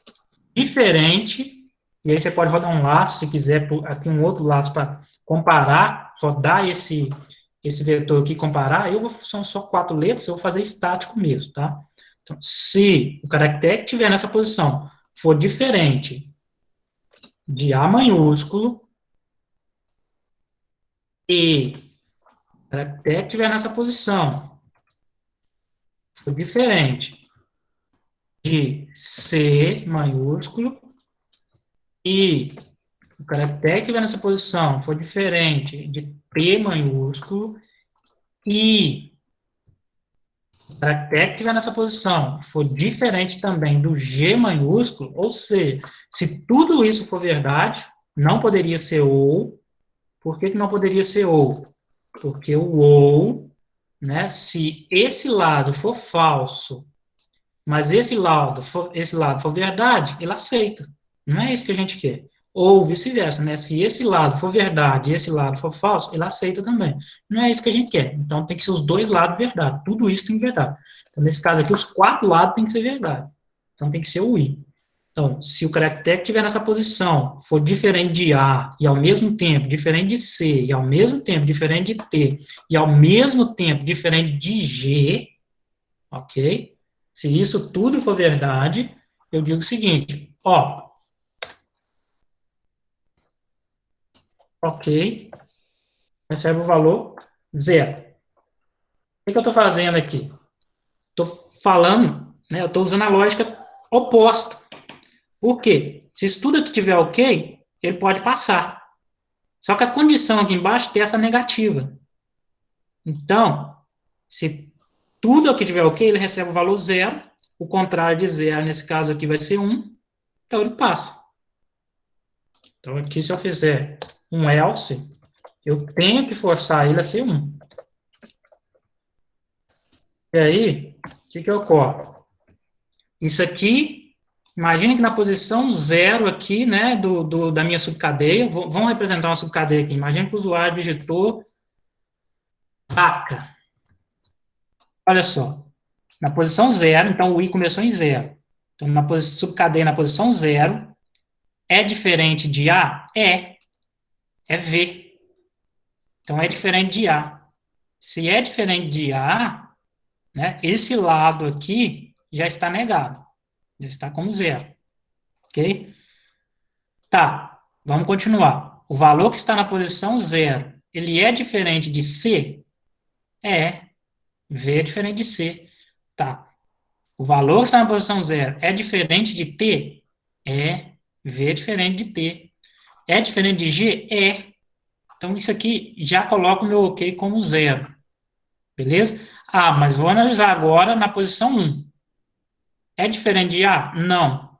diferente, e aí você pode rodar um laço, se quiser, aqui um outro laço para comparar, rodar esse vetor aqui, comparar, são só 4 letras, eu vou fazer estático mesmo, tá? Então, se o caractere que estiver nessa posição for diferente de A maiúsculo, e o caractere que estiver nessa posição for diferente de C maiúsculo, e o caractere que estiver nessa posição for diferente de P maiúsculo, e o caractere que estiver nessa posição for diferente também do G maiúsculo, ou seja, se tudo isso for verdade, não poderia ser ou. Por que não poderia ser ou? Porque o ou, né, se esse lado for falso, mas esse lado for verdade, ele aceita. Não é isso que a gente quer. Ou vice-versa, né? Se esse lado for verdade e esse lado for falso, ele aceita também. Não é isso que a gente quer. Então, tem que ser os dois lados verdade. Tudo isso tem verdade. Então, nesse caso aqui, os 4 lados tem que ser verdade. Então, tem que ser o i. Então, se o caractere que estiver nessa posição for diferente de A, e ao mesmo tempo diferente de C, e ao mesmo tempo diferente de T, e ao mesmo tempo diferente de G, ok? Se isso tudo for verdade, eu digo o seguinte, ó, ok, recebe o valor 0. O que eu estou fazendo aqui? Estou falando, né, eu estou usando a lógica oposta. Por quê? Se isso tudo aqui estiver ok, ele pode passar. Só que a condição aqui embaixo tem essa negativa. Então, se tudo aqui estiver ok, ele recebe o valor 0. O contrário de 0, nesse caso aqui, vai ser 1. Então, ele passa. Então, aqui, se eu fizer um else, eu tenho que forçar ele a ser 1. E aí, o que ocorre? Isso aqui, imagine que na posição 0 aqui, né, da minha subcadeia, vamos representar uma subcadeia aqui. Imagine que o usuário digitou vaca. Olha só, na posição 0, então o i começou em 0. Então, subcadeia na posição 0, é diferente de A? É V. Então, é diferente de A. Se é diferente de A, né, esse lado aqui já está negado. Já está como 0. Ok? Tá, vamos continuar. O valor que está na posição 0, ele é diferente de C? V é diferente de C. Tá. O valor que está na posição 0 é diferente de T? V é diferente de T. É diferente de G? Então, isso aqui já coloca o meu OK como 0. Beleza? Ah, mas vou analisar agora na posição 1. É diferente de A? Não.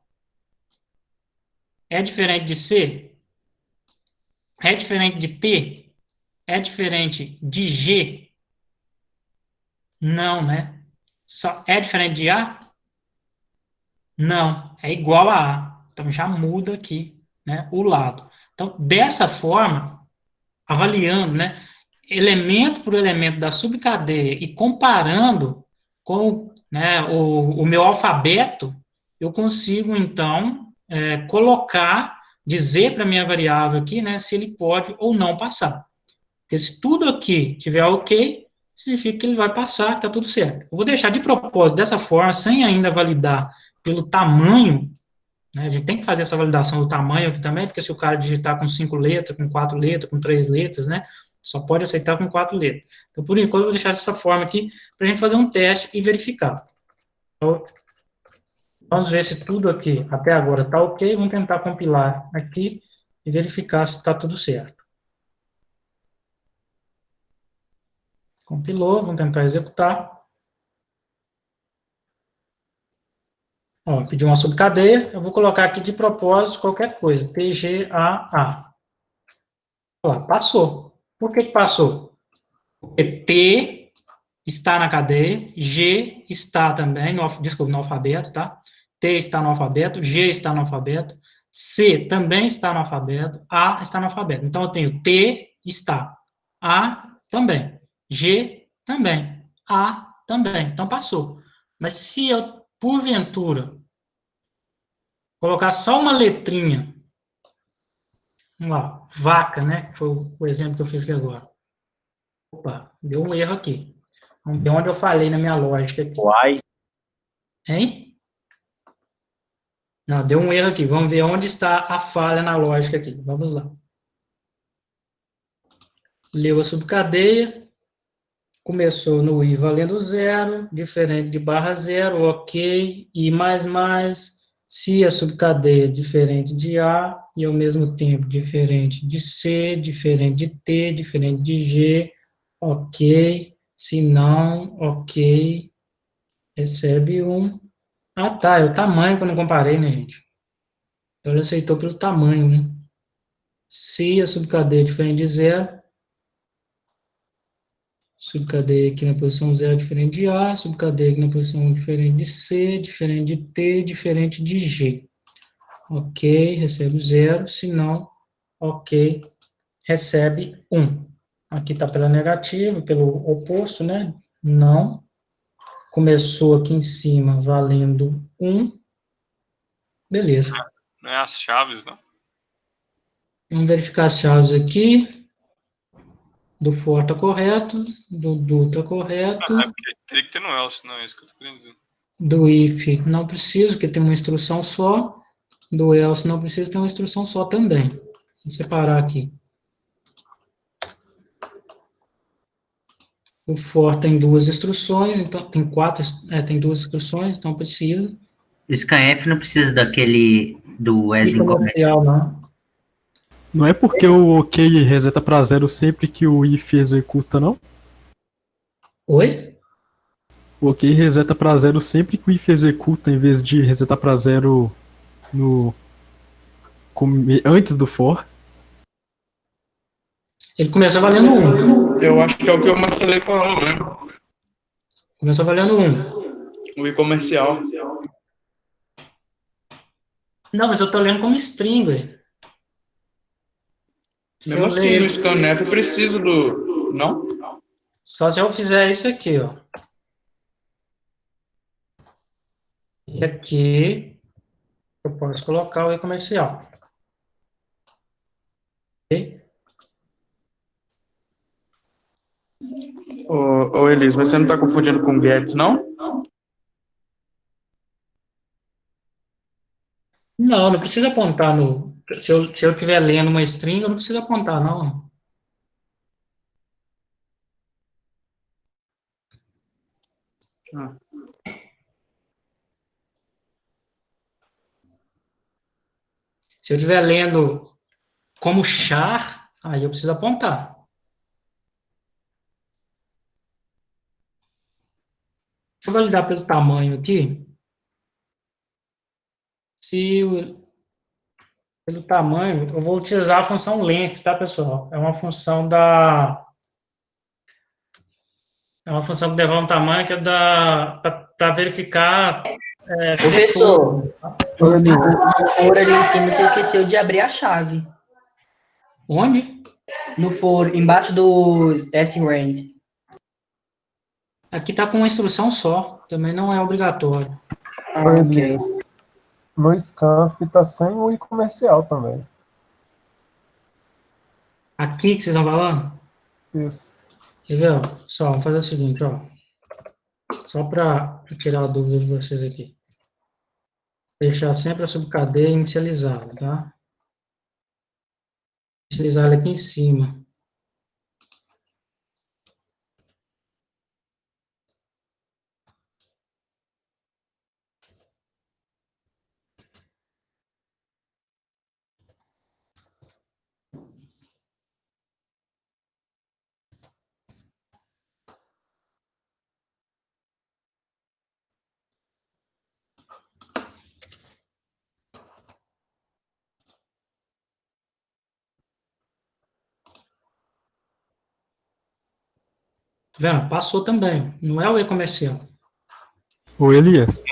É diferente de C? É diferente de T? É diferente de G? Não, né? Só é diferente de A? Não, é igual a A. Então já muda aqui, né, o lado. Então, dessa forma, avaliando, né, elemento por elemento da subcadeia e comparando com, né, o meu alfabeto, eu consigo, então, colocar, dizer para a minha variável aqui, né, se ele pode ou não passar. Porque se tudo aqui tiver ok, significa que ele vai passar, que está tudo certo. Eu vou deixar de propósito dessa forma, sem ainda validar pelo tamanho, né? A gente tem que fazer essa validação do tamanho aqui também, porque se o cara digitar com 5 letras, com 4 letras, com 3 letras, né? Só pode aceitar com 4 letras. Então, por enquanto, eu vou deixar dessa forma aqui, para a gente fazer um teste e verificar. Então, vamos ver se tudo aqui, até agora, está ok. Vamos tentar compilar aqui e verificar se está tudo certo. Compilou, vamos tentar executar. Ó, pediu uma subcadeia, eu vou colocar aqui de propósito qualquer coisa, TGAA. Ó, passou. Por que passou? Porque T está na cadeia, G está também, desculpa, no alfabeto, tá? T está no alfabeto, G está no alfabeto, C também está no alfabeto, A está no alfabeto. Então, eu tenho T está, A também, G também, A também. Então, passou. Mas se eu, porventura, colocar só uma letrinha, vamos lá, vaca, né? Que foi o exemplo que eu fiz aqui agora. Opa, deu um erro aqui. Vamos ver onde eu falei na minha lógica aqui. Uai. Hein? Não, deu um erro aqui. Vamos ver onde está a falha na lógica aqui. Vamos lá. Leu a subcadeia. Começou no i valendo zero, diferente de barra zero, ok, i mais, se a subcadeia é diferente de A, e ao mesmo tempo diferente de C, diferente de T, diferente de G, ok, se não, ok, recebe um. Ah, tá, é o tamanho que eu não comparei, né, gente? Então, ele aceitou pelo tamanho, né? Se a subcadeia é diferente de zero, subcadeia aqui na posição zero diferente de A, subcadeia aqui na posição diferente de C, diferente de T, diferente de G. Ok, recebe zero, se não, ok, recebe 1. Aqui está pela negativa, pelo oposto, né? Não. Começou aqui em cima valendo 1. Beleza. Não é as chaves, não? Vamos verificar as chaves aqui. Do for está correto, do está correto, Teria que ter no else, não é isso que eu tô querendo dizer. do if não preciso, porque tem uma instrução só, do else não precisa ter uma instrução só também. Vou separar aqui. O for tem duas instruções, então tem tem duas instruções, então precisa. Scanf não precisa daquele do as in Comercial, não. Não é porque o OK reseta para zero sempre que o if executa, não? Oi? O OK reseta para zero sempre que o if executa, em vez de resetar para zero no antes do for. Ele começou valendo 1. Eu acho que é o que o Marcelo falou, né? Começou valendo 1. O e-comercial. Não, mas eu tô lendo como string, velho. Mesmo assim, no scanf preciso do... Não? Só se eu fizer isso aqui, ó. E aqui eu posso colocar o e-comercial. Ok? Ô Elis, mas você não está confundindo com gets, não? Não, não precisa apontar no... Se eu estiver lendo uma string, eu não preciso apontar, não. Ah. Se eu estiver lendo como char, aí eu preciso apontar. Deixa eu validar pelo tamanho aqui. Se pelo tamanho, eu vou utilizar a função length, tá, pessoal? É uma função que leva um tamanho que é para verificar Professor, Oi, Elias. no for ali em cima, você esqueceu de abrir a chave. onde? No for, embaixo do srand. Aqui tá com uma instrução só, também não é obrigatório. Ah, Oi, ok. Elias. No Scanf tá sem o i comercial também. Aqui que vocês estão falando? Isso. Quer ver, ó? Só, vamos fazer o seguinte, ó. Só para tirar a dúvida de vocês aqui. Deixar sempre a subcadeia inicializada, tá? Inicializar ela aqui em cima. Tá vendo? Passou também. Não é o e-comercial. Oi, Elias.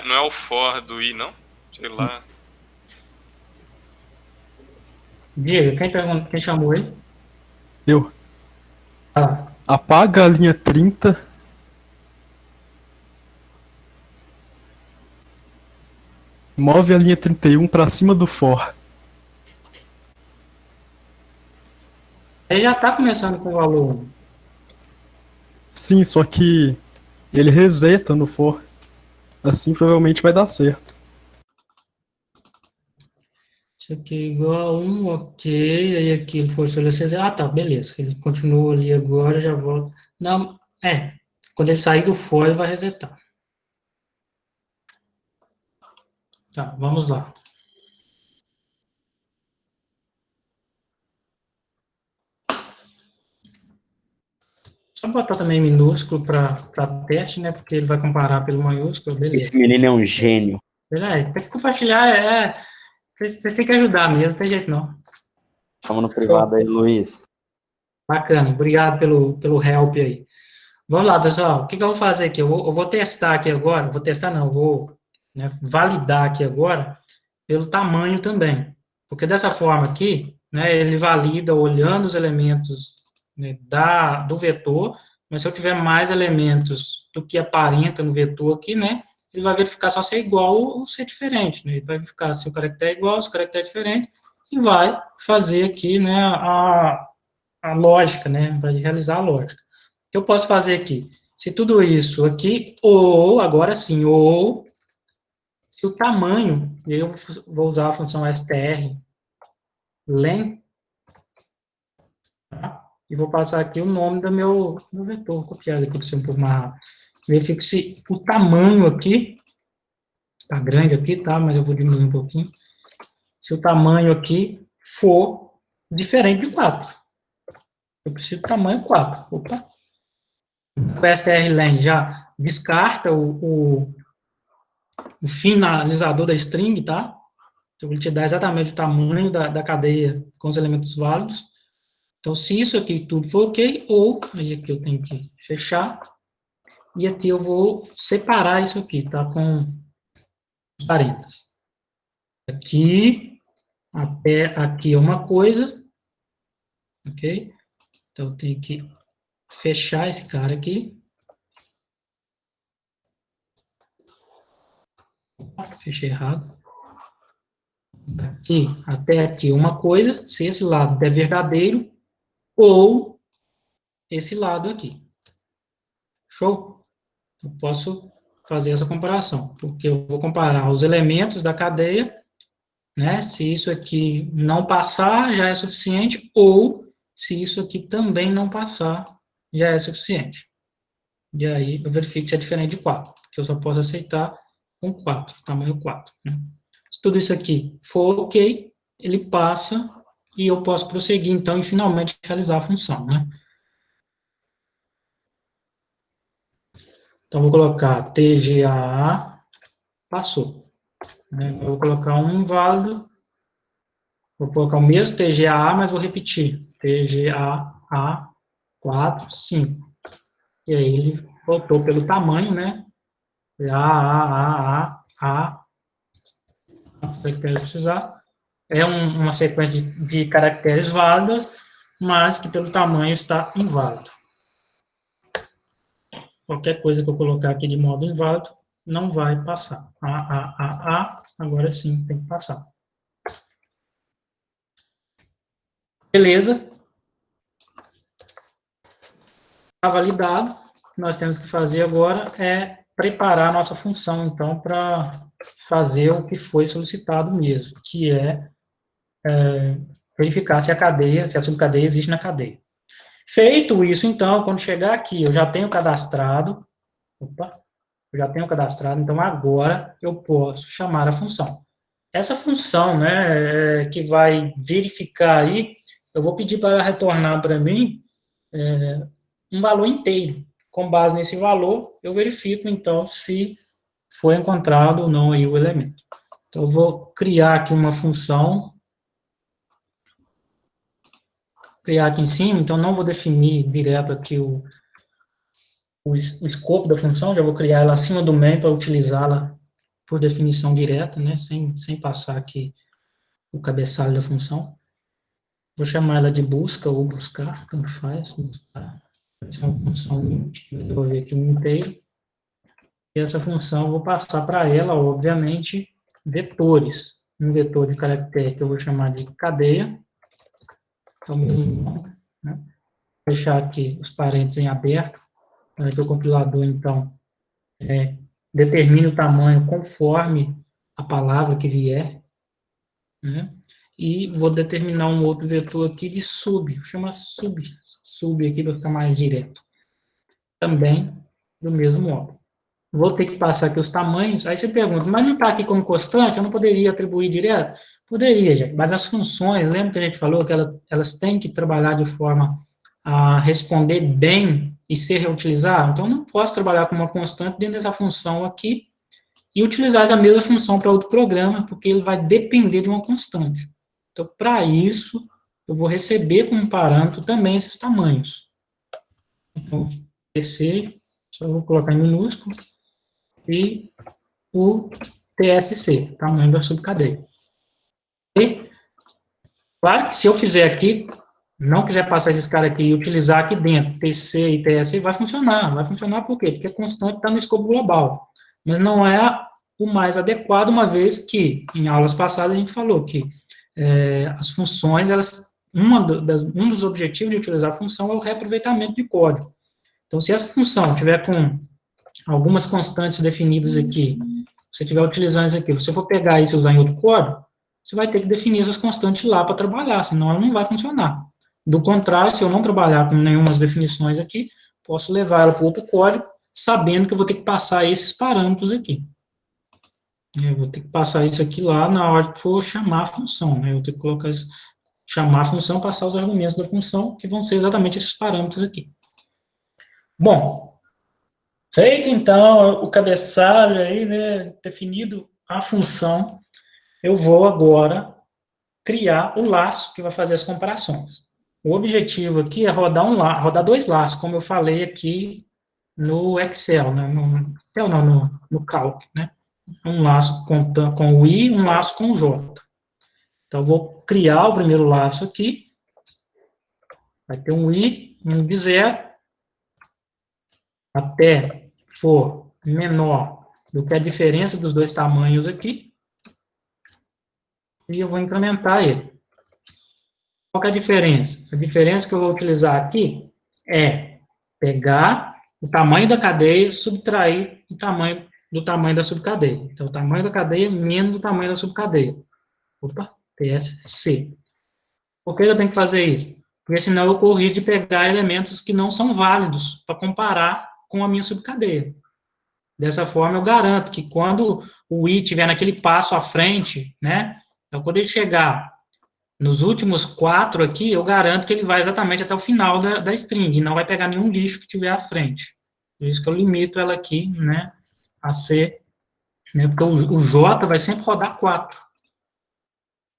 Não é o for do i, não? Sei lá. Diego, quem chamou aí? Eu. Ah, Apaga a linha 30. Move a linha 31 para cima do for. ele já está começando com o valor 1. Sim, só que ele reseta no for. Assim provavelmente vai dar certo. Isso aqui é igual a 1, ok. Aí aqui ele for estabelecer. Ah, tá, beleza. Ele continua ali agora, já volta. Não, quando ele sair do for, ele vai resetar. Tá, vamos lá. Só botar também minúsculo para teste, né? Porque ele vai comparar pelo maiúsculo, beleza. Esse menino é um gênio. Tem que compartilhar, vocês têm que ajudar mesmo, não tem jeito não. Vamos no privado aí, Luiz. Bacana, obrigado pelo help aí. Vamos lá, pessoal, o que eu vou fazer aqui? Eu vou testar aqui agora, vou validar aqui agora pelo tamanho também. Porque dessa forma aqui, né, ele valida olhando os elementos, né, do vetor, mas se eu tiver mais elementos do que aparenta no vetor aqui, né, ele vai verificar só se é igual ou se é diferente, né, ele vai verificar se o caractere é igual, se o caractere é diferente, e vai fazer aqui, né, a lógica, né, vai realizar a lógica. O que eu posso fazer aqui? Se tudo isso aqui, ou, agora sim, ou, se o tamanho, eu vou usar a função str, len, tá? E vou passar aqui o nome do meu vetor, copiado aqui para ser um pouco mais rápido. Verifico se o tamanho aqui, está grande aqui, tá? Mas eu vou diminuir um pouquinho. Se o tamanho aqui for diferente de 4. Eu preciso do tamanho 4. Opa. O strlen já descarta o finalizador da string, tá? Então, ele te dá exatamente o tamanho da cadeia com os elementos válidos. Então, se isso aqui tudo for ok, ou, aí aqui eu tenho que fechar, e aqui eu vou separar isso aqui, tá? Com parênteses. Aqui, até aqui é uma coisa, ok? Então, eu tenho que fechar esse cara aqui. Fechei errado. Aqui, até aqui uma coisa, se esse lado é verdadeiro, ou esse lado aqui. Show? Eu posso fazer essa comparação, porque eu vou comparar os elementos da cadeia, né? Se isso aqui não passar, já é suficiente, ou se isso aqui também não passar, já é suficiente. E aí eu verifico se é diferente de 4, que eu só posso aceitar com 4, tamanho 4. Né? Se tudo isso aqui for ok, ele passa e eu posso prosseguir, então, e finalmente realizar a função, né? Então, vou colocar TGAA, passou. Né? Eu vou colocar um inválido, Vou colocar o mesmo TGAA, mas vou repetir. TGAA 4, 5. E aí ele voltou pelo tamanho, né? A, precisar. É uma sequência de caracteres válidas, mas que pelo tamanho está inválido. Qualquer coisa que eu colocar aqui de modo inválido, não vai passar. Agora sim tem que passar. Beleza. Está validado. O que nós temos que fazer agora é preparar a nossa função, então, para fazer o que foi solicitado mesmo, que é verificar se a subcadeia existe na cadeia. Feito isso, então, quando chegar aqui, eu já tenho cadastrado, então agora eu posso chamar a função. Essa função, né, que vai verificar aí, eu vou pedir para ela retornar para mim um valor inteiro. Com base nesse valor, eu verifico, então, se foi encontrado ou não aí o elemento. Então, eu vou criar aqui uma função, criar aqui em cima, então não vou definir direto aqui o escopo da função, já vou criar ela acima do main para utilizá-la por definição direta, né, sem passar aqui o cabeçalho da função. Vou chamar ela de busca ou buscar, tanto faz, buscar. Essa é uma função int, eu vou ver aqui um inteiro. E essa função eu vou passar para ela, obviamente, vetores. Um vetor de caractere que eu vou chamar de cadeia. Então, né? Vou deixar aqui os parênteses em aberto, para que o compilador, então, determine o tamanho conforme a palavra que vier, né? E vou determinar um outro vetor aqui de sub, vou chamar sub aqui para ficar mais direto. Também do mesmo modo. Vou ter que passar aqui os tamanhos, aí você pergunta, mas não está aqui como constante, eu não poderia atribuir direto? Poderia, gente, mas as funções, lembra que a gente falou que elas têm que trabalhar de forma a responder bem e ser reutilizável? Então, eu não posso trabalhar com uma constante dentro dessa função aqui e utilizar essa mesma função para outro programa, porque ele vai depender de uma constante. Então, para isso, eu vou receber como parâmetro também esses tamanhos. Então, TC, só vou colocar em minúsculo, e o TSC, tamanho da subcadeia. E, claro que se eu fizer aqui, não quiser passar esses caras aqui e utilizar aqui dentro, TC e TSC, vai funcionar. Vai funcionar por quê? Porque a constante está no escopo global. Mas não é o mais adequado, uma vez que, em aulas passadas, a gente falou que as funções, um dos objetivos de utilizar a função é o reaproveitamento de código. Então, se essa função tiver com algumas constantes definidas aqui, você estiver utilizando isso aqui, você for pegar isso e usar em outro código, você vai ter que definir essas constantes lá para trabalhar, senão ela não vai funcionar. Do contrário, se eu não trabalhar com nenhuma das definições aqui, posso levar ela para outro código, sabendo que eu vou ter que passar esses parâmetros aqui. Eu vou ter que passar isso aqui lá na hora que for chamar a função, né? Eu vou ter que chamar a função, passar os argumentos da função, que vão ser exatamente esses parâmetros aqui. Bom, feito então o cabeçalho aí, né, definido a função, eu vou agora criar o laço que vai fazer as comparações. O objetivo aqui é rodar dois laços, como eu falei aqui no Excel, né, no Calc, né? Um laço com o I, um laço com o J. Então, eu vou criar o primeiro laço aqui. Vai ter um I, um de 0, até for menor do que a diferença dos dois tamanhos aqui. E eu vou incrementar ele. Qual que é a diferença? A diferença que eu vou utilizar aqui é pegar o tamanho da cadeia e subtrair o tamanho do tamanho da subcadeia. Então, o tamanho da cadeia menos o tamanho da subcadeia. Opa, TSC. Por que eu tenho que fazer isso? Porque senão eu corro risco de pegar elementos que não são válidos para comparar com a minha subcadeia. Dessa forma, eu garanto que quando o I estiver naquele passo à frente, né, então quando ele chegar nos últimos 4 aqui, eu garanto que ele vai exatamente até o final da string, e não vai pegar nenhum lixo que estiver à frente. Por isso que eu limito ela aqui, né, a ser, né, porque o J vai sempre rodar 4.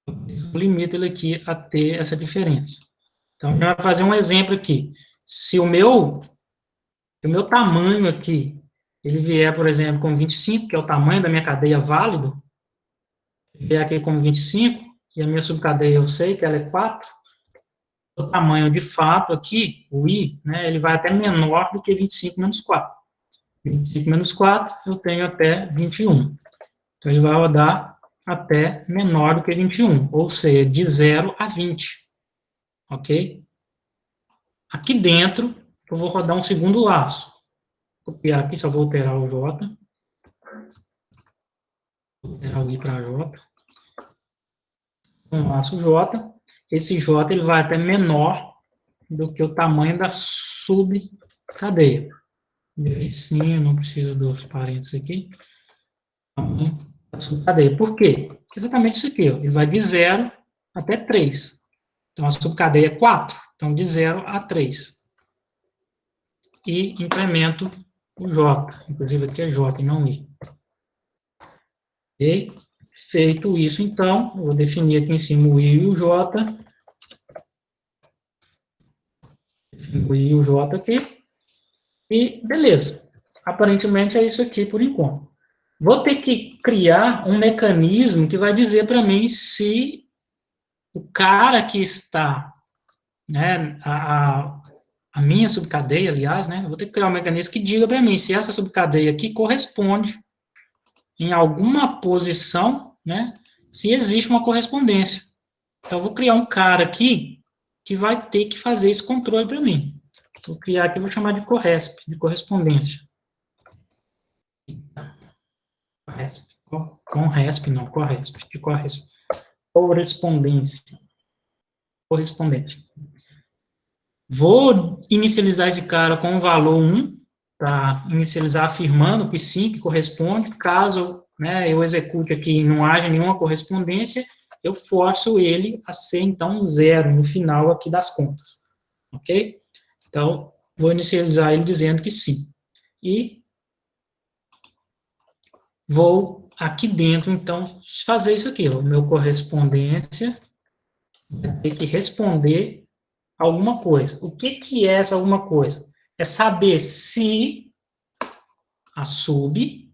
Eu limito ele aqui a ter essa diferença. Então, a gente vai fazer um exemplo aqui. Se o meu tamanho aqui, ele vier, por exemplo, com 25, que é o tamanho da minha cadeia válido, vier aqui com 25, e a minha subcadeia eu sei que ela é 4, o tamanho de fato aqui, o I, né, ele vai até menor do que 25 menos 4. 25 menos 4, eu tenho até 21. Então, ele vai rodar até menor do que 21, ou seja, de 0 a 20. Ok? Aqui dentro, eu vou rodar um segundo laço. Vou copiar aqui, só vou alterar o J. Vou alterar o I para J. Um laço J. Esse J ele vai até menor do que o tamanho da subcadeia. Sim, eu não preciso dos parênteses aqui. Tamanho da subcadeia. Por quê? Exatamente isso aqui. Ó. Ele vai de 0 até 3. Então, a subcadeia é 4. Então, de 0 a 3. E incremento o J. Inclusive, aqui é J e não I. Ok? Feito isso, então, eu vou definir aqui em cima o I e o J. Defino o I e o J aqui. E, beleza. Aparentemente, é isso aqui por enquanto. Vou ter que criar um mecanismo que vai dizer para mim se o cara que está, né, a minha subcadeia, aliás, né, eu vou ter que criar um mecanismo que diga para mim se essa subcadeia aqui corresponde em alguma posição, né, se existe uma correspondência. Então, eu vou criar um cara aqui que vai ter que fazer esse controle para mim. Vou criar aqui, vou chamar de corresp, de correspondência. Correspondência. Vou inicializar esse cara com o valor 1, para inicializar afirmando que sim, que corresponde. Caso, né, eu execute aqui e não haja nenhuma correspondência, eu forço ele a ser, então, 0 no final aqui das contas. Ok? Então, vou inicializar ele dizendo que sim. E vou aqui dentro, então, fazer isso aqui. O meu correspondência vai ter que responder alguma coisa. O que é essa alguma coisa? É saber se a sub,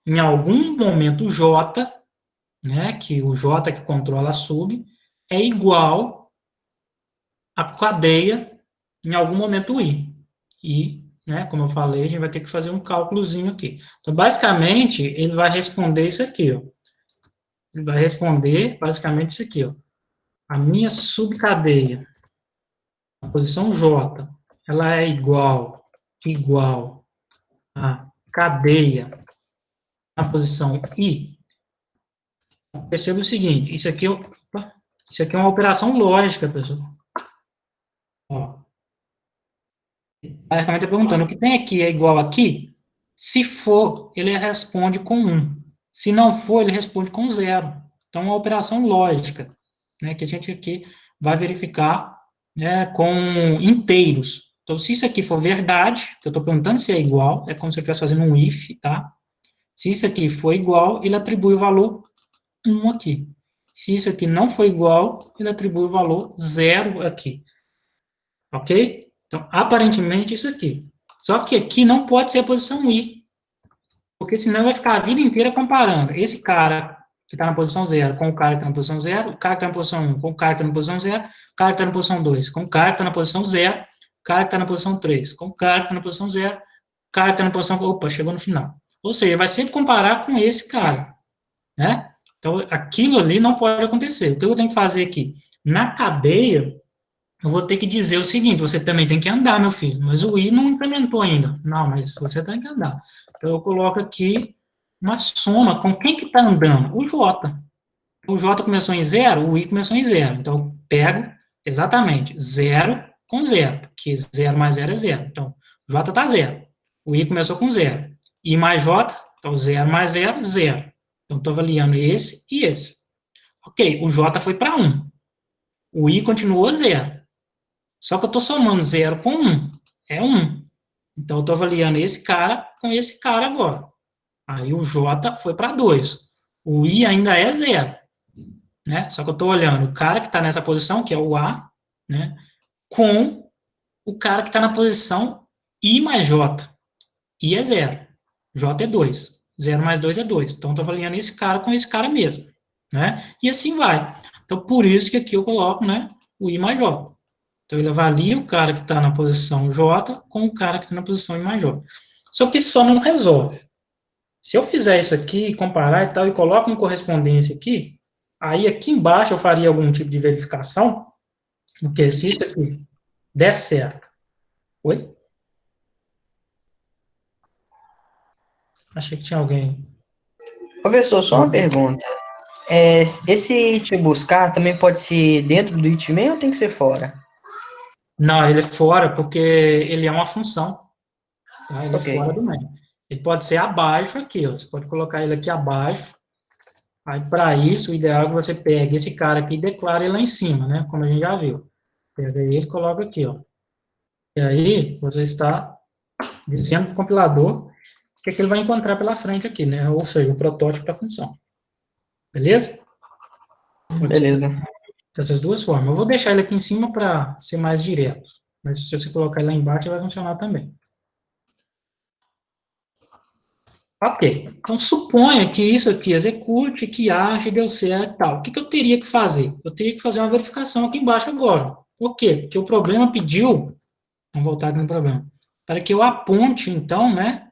em algum momento J, né, que o J que controla a sub, é igual à cadeia em algum momento I. E, né, como eu falei, a gente vai ter que fazer um cálculozinho aqui. Então, basicamente, ele vai responder isso aqui, ó. Ele vai responder, basicamente, isso aqui, ó. A minha subcadeia, a posição J, ela é igual à cadeia na posição I. Perceba o seguinte, isso aqui é uma operação lógica, pessoal. Ó. Basicamente, está perguntando, o que tem aqui é igual aqui? Se for, ele responde com 1. Se não for, ele responde com 0. Então, é uma operação lógica, né, que a gente aqui vai verificar, né, com inteiros. Então, se isso aqui for verdade, que eu estou perguntando se é igual, é como se eu estivesse fazendo um if, tá? Se isso aqui for igual, ele atribui o valor 1 aqui. Se isso aqui não for igual, ele atribui o valor 0 aqui. Ok? Então, aparentemente, isso aqui. Só que aqui não pode ser a posição I, porque senão vai ficar a vida inteira comparando esse cara que está na posição 0 com o cara que está na posição 0, o cara que está na posição 1 com o cara que está na posição 0, o cara que está na posição 2 com o cara que está na posição 0, o cara que está na posição 3 com o cara que está na posição 0, o cara que está na posição... Opa, chegou no final. Ou seja, vai sempre comparar com esse cara, né? Então, aquilo ali não pode acontecer. O que eu tenho que fazer aqui? Na cadeia, eu vou ter que dizer o seguinte, você também tem que andar, meu filho, mas o I não implementou ainda. Não, mas você tem que andar. Então, eu coloco aqui uma soma com quem que está andando? O J. O J começou em 0, o I começou em 0. Então, eu pego exatamente 0 com 0, porque 0 mais 0 é 0. Então, o J está 0. O I começou com 0. I mais J, então 0 mais 0, 0. Então, estou avaliando esse e esse. Ok, o J foi para 1. O I continuou 0. Só que eu estou somando 0 com 1. É 1. Então, eu estou avaliando esse cara com esse cara agora. Aí, o J foi para 2. O I ainda é 0. né? Só que eu estou olhando o cara que está nessa posição, que é o A, né? Com o cara que está na posição I mais J. I é 0. J é 2. 0 mais 2 é 2. Então, estou avaliando esse cara com esse cara mesmo, né? E assim vai. Então, por isso que aqui eu coloco, né, o I mais J. Então, ele avalia o cara que está na posição J com o cara que está na posição I mais J. Só que isso só não resolve. Se eu fizer isso aqui, comparar e tal, e coloco uma correspondência aqui, aí aqui embaixo eu faria algum tipo de verificação, porque se isso aqui der certo. Oi? Achei que tinha alguém. Professor, só uma pergunta. Esse it buscar também pode ser dentro do it main ou tem que ser fora? Não, ele é fora porque ele é uma função. Tá? Ele Ok. é fora do main. Ele pode ser abaixo aqui, ó. Você pode colocar ele aqui abaixo. Aí, para isso, o ideal é que você pegue esse cara aqui e declare ele lá em cima, né? Como a gente já viu. Pega ele e coloca aqui, ó. E aí, você está dizendo para o compilador o que ele vai encontrar pela frente aqui, né? Ou seja, o protótipo da função. Beleza? Beleza. Dessas duas formas. Eu vou deixar ele aqui em cima para ser mais direto. Mas se você colocar ele lá embaixo, ele vai funcionar também. Ok. Então, suponha que isso aqui execute, que ache, deu certo e tal. O que eu teria que fazer? Eu teria que fazer uma verificação aqui embaixo agora. Por quê? Porque o problema pediu, vamos voltar aqui no problema, para que eu aponte, então, né,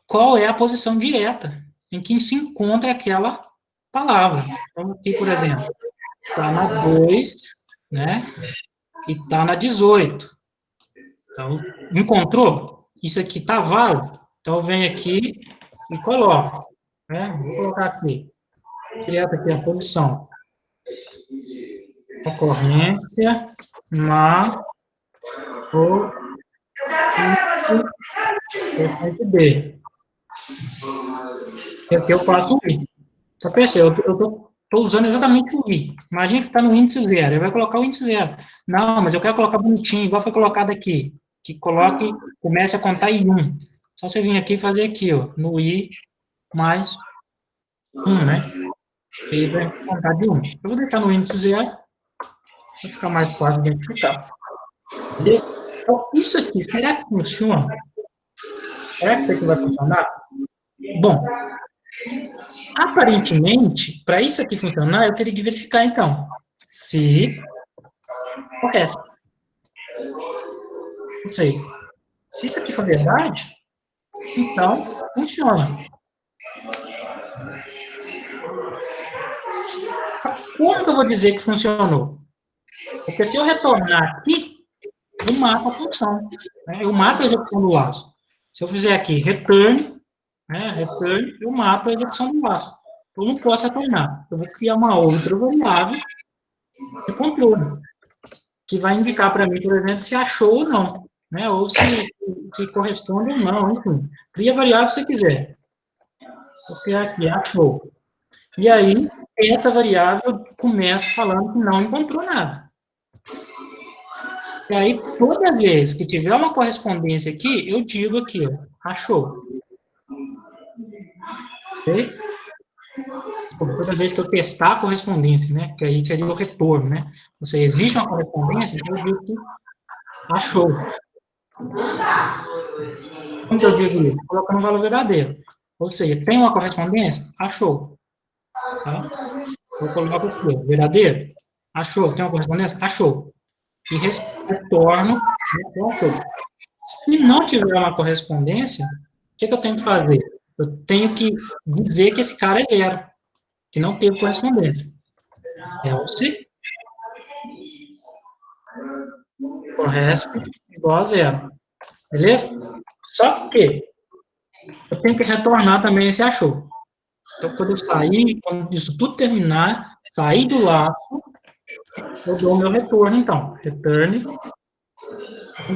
qual é a posição direta em que se encontra aquela palavra. Então, aqui, por exemplo, está na 2, né, e está na 18. Então, encontrou? Isso aqui está válido? Então, eu venho aqui e coloco. Né? Vou colocar aqui. Direto aqui a posição. Ocorrência na o B. E aqui eu passo o I. Só percebe, eu estou usando exatamente o I. Imagina que está no índice 0. Ele vai colocar o índice 0. Não, mas eu quero colocar bonitinho, igual foi colocado aqui. Que coloque, comece a contar I1. Só você vir aqui e fazer aqui, ó, no I mais 1, né? E aí vai contar de 1. Eu vou deixar no índice 0, para ficar mais fácil de identificar. Então, isso aqui, será que funciona? Será que isso aqui vai funcionar? Bom, aparentemente, para isso aqui funcionar, eu teria que verificar, então, se o resto. Ou seja, se isso aqui for verdade, então, funciona. Como que eu vou dizer que funcionou? Porque se eu retornar aqui, eu mato a função. Né? Eu mato a execução do laço. Se eu fizer aqui return, né, return, eu mato a execução do laço. Eu não posso retornar. Eu vou criar uma outra variável de controle, que vai indicar para mim, por exemplo, se achou ou não. Né? Ou se corresponde ou não, enfim. Cria a variável se você quiser. Vou criar aqui, achou. E aí, essa variável começa falando que não encontrou nada. E aí, toda vez que tiver uma correspondência aqui, eu digo aqui, ó, achou. Ok? Toda vez que eu testar a correspondência, né, que aí seria o retorno, né? Ou seja, existe uma correspondência, então eu digo que achou. Como que eu digo isso? Colocando um valor verdadeiro. Ou seja, tem uma correspondência? Achou. Tá? Eu coloco aqui, verdadeiro? Achou. Tem uma correspondência? Achou. E retorno, achou. Se não tiver uma correspondência, o que eu tenho que fazer? Eu tenho que dizer que esse cara é 0, que não teve correspondência. Else, corresp igual a 0. Beleza? Só que eu tenho que retornar também esse achou. Então, quando eu sair, quando isso tudo terminar, sair do laço, eu dou o meu retorno, então. Return,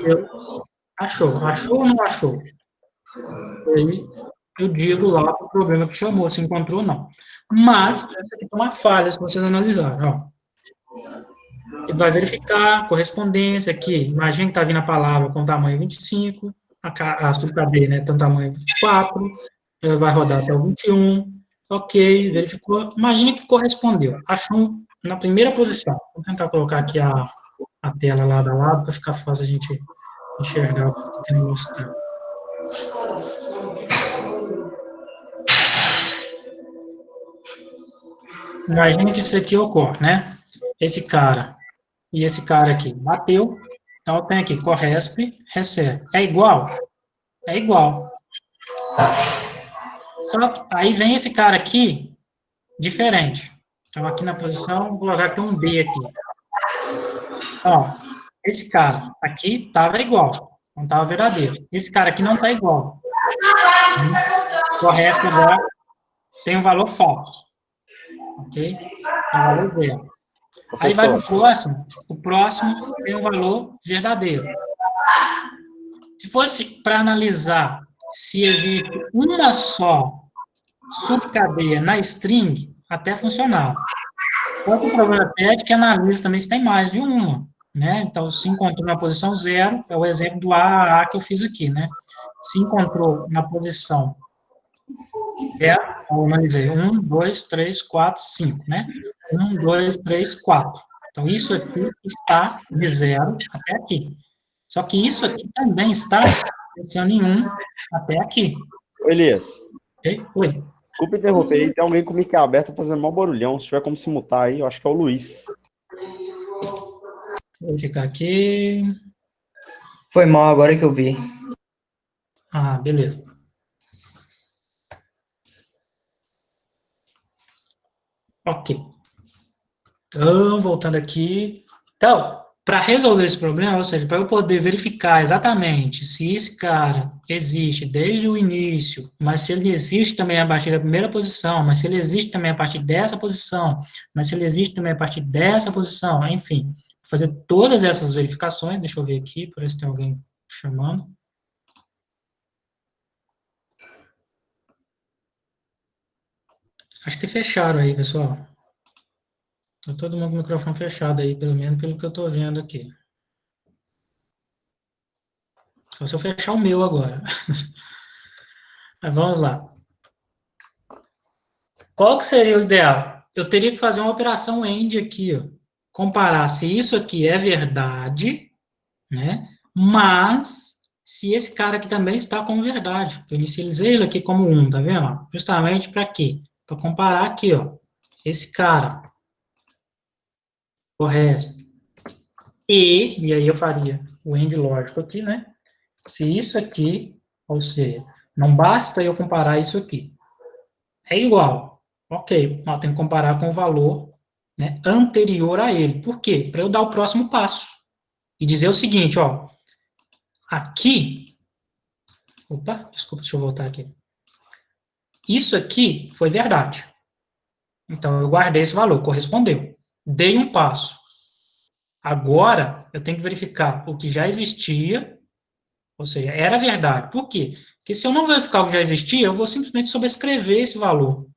meu achou. Achou ou não achou? Aí, eu digo lá o problema que chamou, se encontrou ou não. Mas, essa aqui é uma falha, se vocês analisarem, ó. Ele vai verificar a correspondência aqui. Imagina que está vindo a palavra com tamanho 25, a subcadeia, né, tem um tamanho 24, vai rodar até o 21, ok, verificou, imagine que correspondeu, achou na primeira posição. Vou tentar colocar aqui a tela lado a lado, para ficar fácil a gente enxergar o que eu estou querendo mostrar. Imagine que isso aqui ocorre, né? Esse cara e esse cara aqui bateu, então eu tenho aqui, correspe, recebe. É igual? É igual. Só que aí vem esse cara aqui, diferente. Então, aqui na posição, vou colocar aqui um B aqui. Ó, esse cara aqui estava igual, não estava verdadeiro. Esse cara aqui não está igual. Correspe agora tem um valor falso. Ok? Tem um valor zero. Aí vai para o próximo tem um valor verdadeiro. Se fosse para analisar se existe uma só subcadeia na string, até funcionava. Outro problema é que analisa também se tem mais de uma, né? Então, se encontrou na posição 0, é o exemplo do A que eu fiz aqui, né? Se encontrou na posição 0, eu analisei 1, 2, 3, 4, 5, né? 1, 2, 3, 4. Então, isso aqui está de 0 até aqui. Só que isso aqui também está pensando em 1 até aqui. Ô, Elias. Ok? Oi. Desculpa interromper aí, tem alguém com o mic aberto fazendo mau barulhão. Se tiver como se mutar aí, eu acho que é o Luiz. Vou ficar aqui. Foi mal agora que eu vi. Ah, beleza. Ok. Então, voltando aqui. Então, para resolver esse problema, ou seja, para eu poder verificar exatamente se esse cara existe desde o início, mas se ele existe também a partir da primeira posição, mas se ele existe também a partir dessa posição, mas se ele existe também a partir dessa posição, enfim, fazer todas essas verificações. Deixa eu ver aqui, para ver se tem alguém chamando. Acho que fecharam aí, pessoal. Está todo mundo com o microfone fechado aí, pelo menos pelo que eu estou vendo aqui. Só se eu fechar o meu agora. Mas vamos lá. Qual que seria o ideal? Eu teria que fazer uma operação AND aqui, ó. Comparar se isso aqui é verdade, né? Mas se esse cara aqui também está como verdade. Eu inicializei ele aqui como 1, tá vendo? Justamente para quê? Para comparar aqui, ó. Esse cara. O resto. E aí eu faria o AND lógico aqui, né? Se isso aqui, ou seja, não basta eu comparar isso aqui. É igual. Ok, eu tenho que comparar com o valor, né, anterior a ele. Por quê? Para eu dar o próximo passo. E dizer o seguinte, ó. Aqui. Opa, desculpa, deixa eu voltar aqui. Isso aqui foi verdade. Então, eu guardei esse valor, correspondeu. Dei um passo. Agora, eu tenho que verificar o que já existia, ou seja, era verdade. Por quê? Porque se eu não verificar o que já existia, eu vou simplesmente sobrescrever esse valor.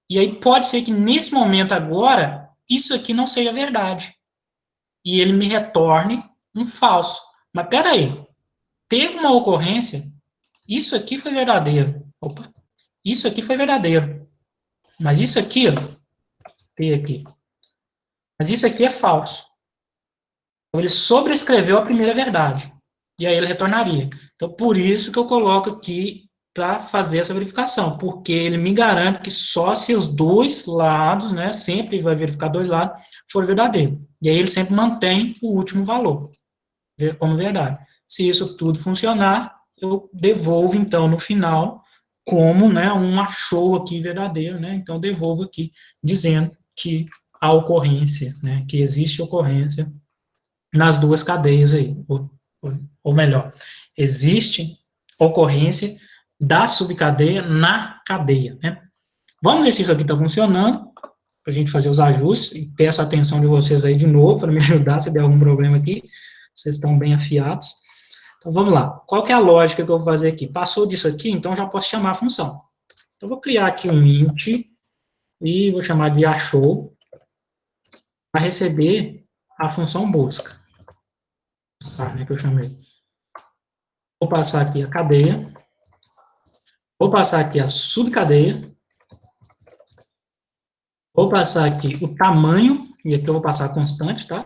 E aí pode ser que nesse momento agora, isso aqui não seja verdade. E ele me retorne um falso. Mas peraí, teve uma ocorrência, isso aqui foi verdadeiro. Opa, isso aqui foi verdadeiro. Mas isso aqui, ó, tem aqui. Mas isso aqui é falso. Então, ele sobrescreveu a primeira verdade. E aí ele retornaria. Então, por isso que eu coloco aqui para fazer essa verificação, porque ele me garante que só se os dois lados, né, sempre vai verificar dois lados, for verdadeiro. E aí ele sempre mantém o último valor como verdade. Se isso tudo funcionar, eu devolvo, então, no final, como, né, um achou aqui verdadeiro, né, então devolvo aqui, dizendo que a ocorrência, né, que existe ocorrência nas duas cadeias aí, ou melhor, existe ocorrência da subcadeia na cadeia, né. Vamos ver se isso aqui está funcionando, para a gente fazer os ajustes, e peço a atenção de vocês aí de novo, para me ajudar se der algum problema aqui, vocês estão bem afiados. Então, vamos lá. Qual que é a lógica que eu vou fazer aqui? Passou disso aqui, então já posso chamar a função. Então, vou criar aqui um int, e vou chamar de achou, para receber a função busca. Né, que eu chamei. Vou passar aqui a cadeia, vou passar aqui a subcadeia, Vou passar aqui o tamanho, e aqui eu vou passar constante, tá?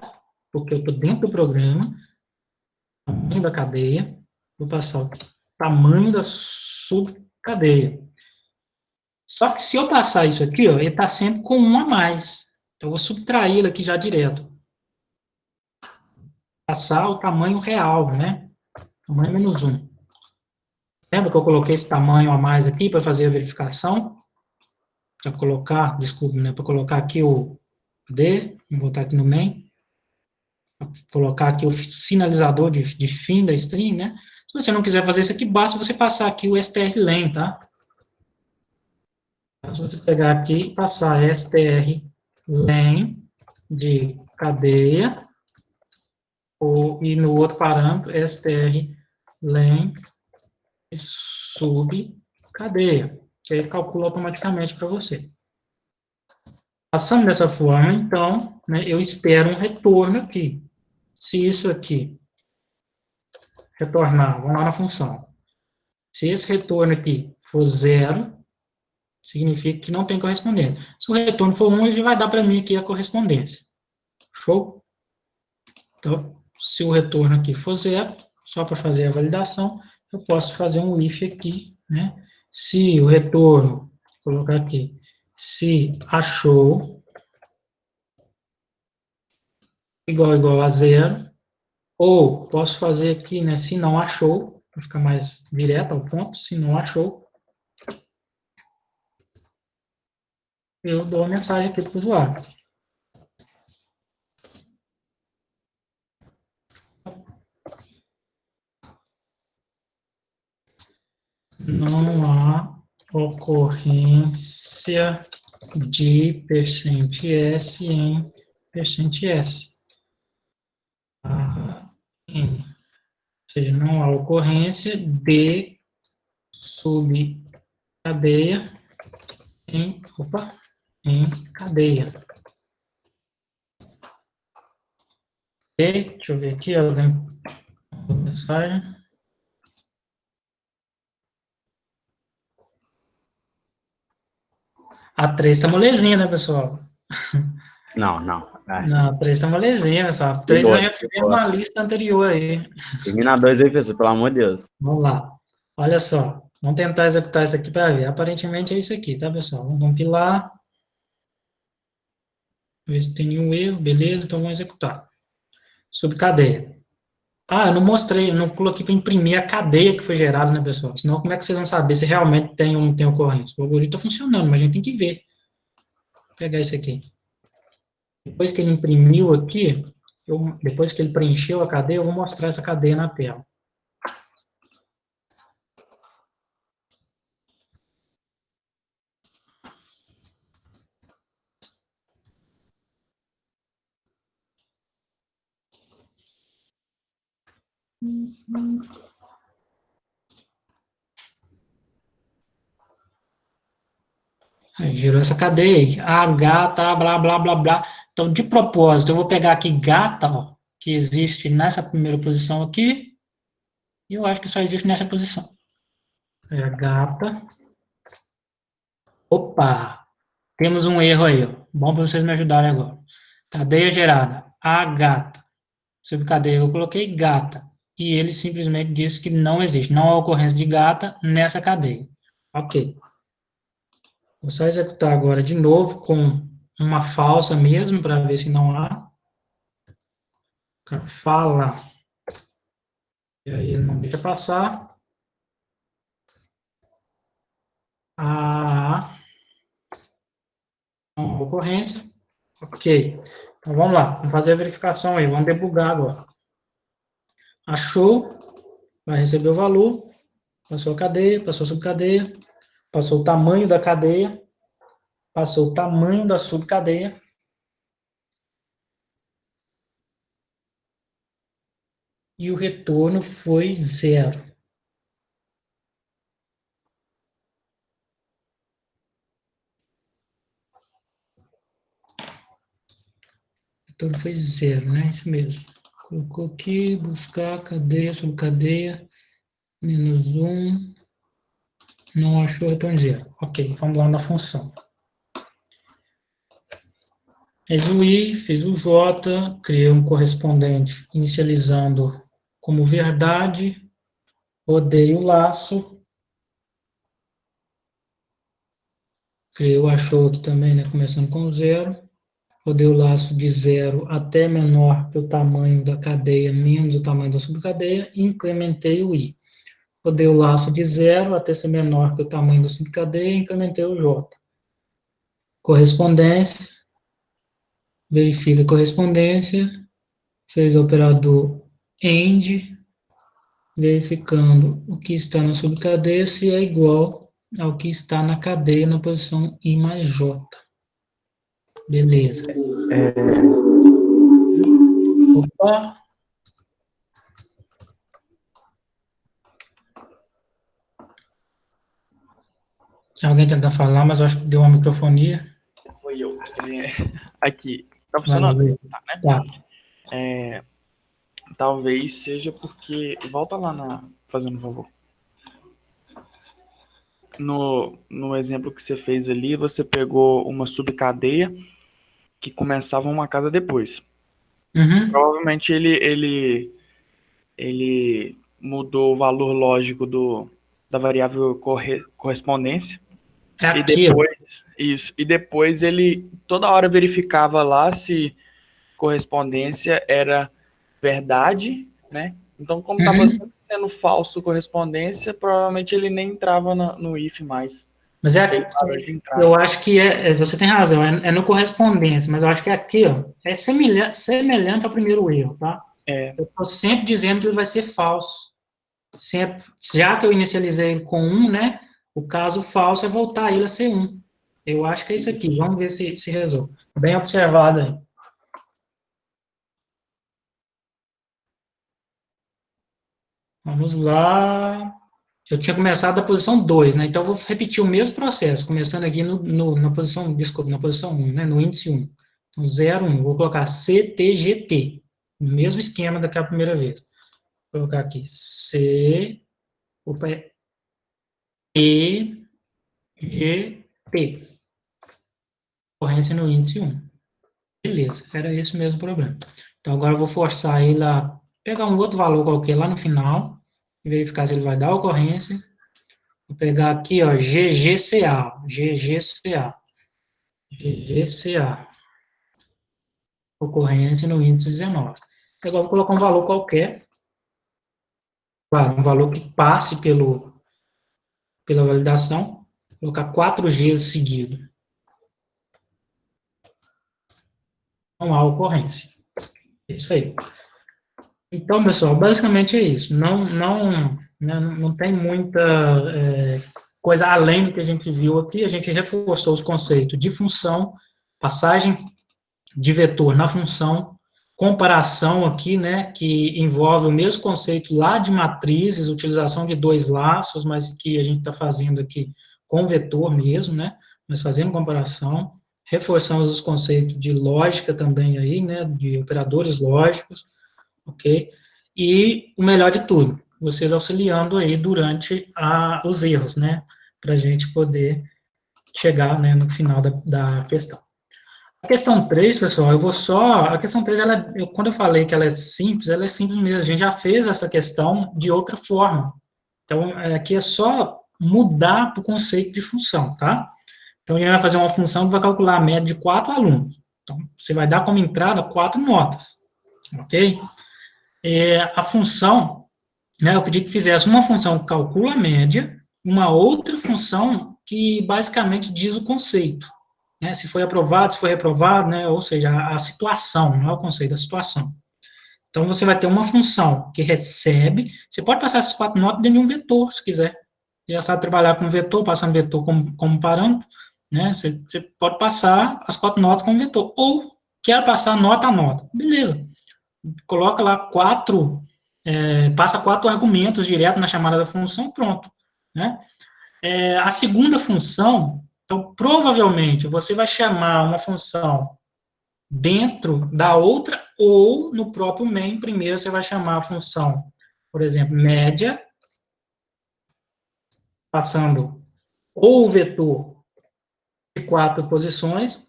Porque eu estou dentro do programa. Tamanho da cadeia. Vou passar o tamanho da subcadeia. Só que se eu passar isso aqui, ó, ele está sempre com um a mais. Então, eu vou subtrair ele aqui já direto. Passar o tamanho real, né? Tamanho menos 1. Lembra que eu coloquei esse tamanho a mais aqui para fazer a verificação? Para colocar, desculpa, né? Para colocar aqui o D, vou botar aqui no main. Pra colocar aqui o sinalizador de fim da string, né? Se você não quiser fazer isso aqui, basta você passar aqui o strlen, tá? Se você pegar aqui e passar strlen de cadeia, e no outro parâmetro, strlen de subcadeia, que aí calcula automaticamente para você. Passando dessa forma, então, né, eu espero um retorno aqui. Se isso aqui retornar, vamos lá na função. Se esse retorno aqui for 0, significa que não tem correspondência. Se o retorno for 1, ele vai dar para mim aqui a correspondência. Show? Então, se o retorno aqui for 0, só para fazer a validação, eu posso fazer um if aqui, né? Se o retorno, vou colocar aqui, se achou igual a 0, ou posso fazer aqui, né, se não achou, para ficar mais direto ao ponto, se não achou, eu dou a mensagem aqui para o usuário. Não há ocorrência de %s em %s. Ou seja, não há ocorrência de subcadeia em cadeia. Ok, deixa eu ver aqui, alguém mensagem. A 3 tá molezinha, né, pessoal? Não. Não, a 3 tá molezinha, pessoal. A 3 nós já fizemos uma lista anterior aí. Termina 2 aí, pessoal, pelo amor de Deus. Vamos lá. Olha só. Vamos tentar executar isso aqui para ver. Aparentemente é isso aqui, tá, pessoal? Vamos compilar. Ver se tem nenhum erro. Beleza, então vamos executar. Subcadeia. Ah, eu não mostrei, eu não coloquei para imprimir a cadeia que foi gerada, né, pessoal? Senão, como é que vocês vão saber se realmente tem ou não tem ocorrência? O algoritmo está funcionando, mas a gente tem que ver. Vou pegar isso aqui. Depois que ele imprimiu aqui, depois que ele preencheu a cadeia, eu vou mostrar essa cadeia na tela. Aí, gerou essa cadeia aí. A gata, blá, blá, blá, blá. Então, de propósito, eu vou pegar aqui gata, ó, que existe nessa primeira posição aqui, e eu acho que só existe nessa posição. É a gata. Opa! Temos um erro aí, ó. Bom para vocês me ajudarem agora. Cadeia gerada. A gata. Subcadeia, eu coloquei gata. E ele simplesmente disse que não existe. Não há ocorrência de gata nessa cadeia. Ok. Vou só executar agora de novo com uma falsa mesmo, para ver se não há. Fala. E aí ele não deixa passar. A ocorrência. Ok. Então vamos lá. Vamos fazer a verificação aí. Vamos debugar agora. Achou. Vai receber o valor. Passou a cadeia, passou a subcadeia. Passou o tamanho da cadeia. Passou o tamanho da subcadeia. E o retorno foi 0. O retorno foi 0, né? Isso mesmo. Colocou aqui, buscar, cadeia, subcadeia, -1. Não achou retorno 0. Ok, vamos lá na função. Fiz o I, fiz o J, criei um correspondente inicializando como verdade, rodei o laço, criei o achou aqui também, né, começando com 0, rodei o laço de 0 até menor que o tamanho da cadeia, menos o tamanho da subcadeia, e incrementei o I. Rodei o laço de 0 até ser menor que o tamanho da subcadeia, e incrementei o J. Correspondência, verifica a correspondência, fez o operador AND, verificando o que está na subcadeia se é igual ao que está na cadeia na posição I mais J. Beleza. Opa. Tinha alguém tentando falar, mas eu acho que deu uma microfonia. Foi eu. Aqui. Tá funcionando? Tá, né? Tá. Talvez seja porque... Volta lá fazendo um favor. No exemplo que você fez ali, você pegou uma subcadeia que começava uma casa depois. Uhum. Provavelmente ele mudou o valor lógico da variável correspondência. É aqui, E depois ele toda hora verificava lá se correspondência era verdade, né? Então, como estava sempre sendo falso correspondência, provavelmente ele nem entrava no if mais. Mas Ele parou de entrar. eu acho que você tem razão, é no correspondente, mas eu acho que aqui, ó, é semelhante ao primeiro erro, tá? Eu estou sempre dizendo que ele vai ser falso. Sempre, já que eu inicializei ele com 1, né? O caso falso é voltar ele a ser 1. Eu acho que é isso aqui. Vamos ver se resolve. Bem observado aí. Vamos lá. Eu tinha começado da posição 2, né? Então, eu vou repetir o mesmo processo, começando aqui na posição, desculpa, na posição 1, né? No índice 1. Então, 0, 1. Vou colocar CTGT. O mesmo esquema daquela primeira vez. Vou colocar aqui C... Opa, E... GT. Ocorrência no índice 1. Beleza, era esse mesmo problema. Então, agora eu vou forçar ele a pegar um outro valor qualquer lá no final, e verificar se ele vai dar ocorrência. Vou pegar aqui, ó, GGCA. Ocorrência no índice 19. Agora eu vou colocar um valor qualquer. Claro, um valor que passe pela validação. Vou colocar 4 Gs seguido. Não há ocorrência. É isso aí. Então, pessoal, basicamente é isso. Não tem muita coisa além do que a gente viu aqui. A gente reforçou os conceitos de função, passagem de vetor na função, comparação aqui, né, que envolve o mesmo conceito lá de matrizes, utilização de 2 laços, mas que a gente está fazendo aqui com vetor mesmo, né, mas fazendo comparação. Reforçamos os conceitos de lógica também aí, né, de operadores lógicos, ok? E o melhor de tudo, vocês auxiliando aí durante os erros, né, para a gente poder chegar, né, no final da questão. A questão 3, pessoal, a questão 3, quando eu falei que ela é simples mesmo, a gente já fez essa questão de outra forma. Então, aqui é só mudar para o conceito de função, tá? Então, a gente vai fazer uma função que vai calcular a média de 4 alunos. Então, você vai dar como entrada 4 notas, ok? A função, né, eu pedi que fizesse uma função que calcula a média, uma outra função que basicamente diz o conceito, né, se foi aprovado, se foi reprovado, né, ou seja, a situação, não é o conceito, a situação. Então, você vai ter uma função que recebe, você pode passar essas 4 notas dentro de um vetor, se quiser. Você já sabe trabalhar com vetor, passando vetor como parâmetro, né, você pode passar as 4 notas como vetor, ou quer passar nota a nota, beleza. Coloca lá 4, passa 4 argumentos direto na chamada da função, pronto, né. A segunda função, então, provavelmente, você vai chamar uma função dentro da outra, ou no próprio main, primeiro você vai chamar a função, por exemplo, média, passando ou o vetor de 4 posições,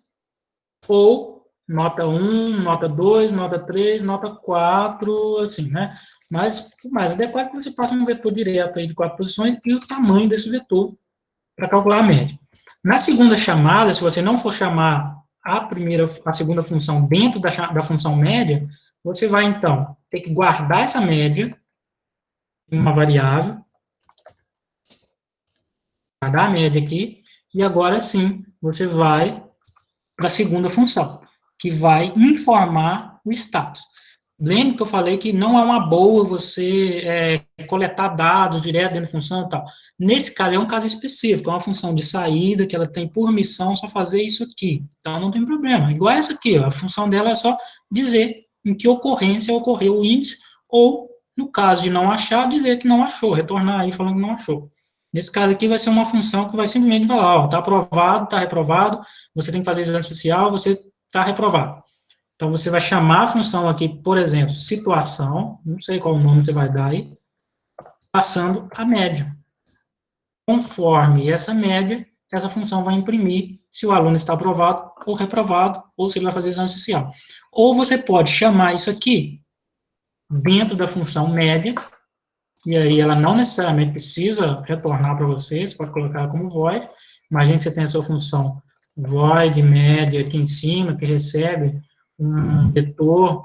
ou nota 1, nota 2, nota 3, nota 4, assim, né? Mas o mais adequado é que você faça um vetor direto aí de 4 posições e o tamanho desse vetor para calcular a média. Na segunda chamada, se você não for chamar a segunda função dentro da função média, você vai, então, ter que guardar essa média em uma variável, guardar a média aqui, e agora sim, você vai para a segunda função, que vai informar o status. Lembra que eu falei que não é uma boa você coletar dados direto dentro da função e tal. Nesse caso, é um caso específico, é uma função de saída, que ela tem por missão só fazer isso aqui. Então, não tem problema. Igual essa aqui, ó, a função dela é só dizer em que ocorrência ocorreu o índice, ou, no caso de não achar, dizer que não achou, retornar aí falando que não achou. Nesse caso aqui, vai ser uma função que vai simplesmente falar, ó, está aprovado, está reprovado, você tem que fazer exame especial, você está reprovado. Então, você vai chamar a função aqui, por exemplo, situação, não sei qual o nome você vai dar aí, passando a média. Conforme essa média, essa função vai imprimir se o aluno está aprovado ou reprovado, ou se ele vai fazer exame especial. Ou você pode chamar isso aqui dentro da função média, e aí ela não necessariamente precisa retornar para você, você pode colocar como void. Imagine que você tem a sua função void média aqui em cima, que recebe um vetor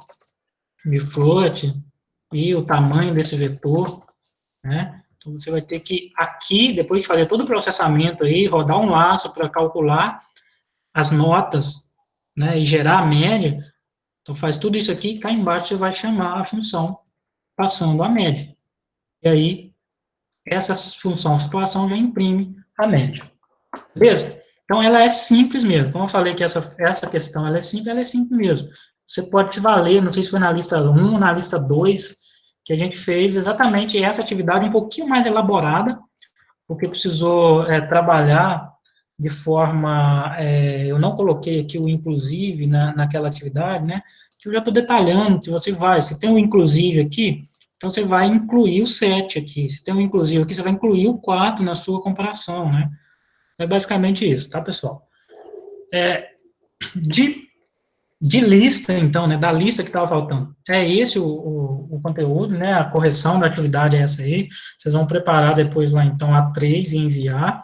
de float e o tamanho desse vetor, né? Então, você vai ter que, aqui, depois de fazer todo o processamento aí, rodar um laço para calcular as notas, né, e gerar a média. Então, faz tudo isso aqui, cá embaixo você vai chamar a função passando a média. E aí, essa função situação já imprime a média. Beleza? Então, ela é simples mesmo. Como eu falei que essa questão ela é simples mesmo. Você pode se valer, não sei se foi na lista 1 ou na lista 2, que a gente fez exatamente essa atividade um pouquinho mais elaborada, porque precisou trabalhar de forma... eu não coloquei aqui o inclusive naquela atividade, né? Que eu já estou detalhando, se tem o inclusive aqui, então você vai incluir o 7 aqui. Se tem o inclusive aqui, você vai incluir o 4 na sua comparação, né? É basicamente isso, tá, pessoal? De lista, então, né, da lista que estava faltando, é esse o conteúdo, né, a correção da atividade é essa aí, vocês vão preparar depois lá, então, a 3 e enviar,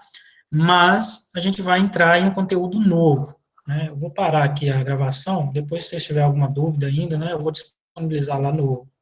mas a gente vai entrar em um conteúdo novo, né, eu vou parar aqui a gravação, depois se vocês tiverem alguma dúvida ainda, né, eu vou disponibilizar lá no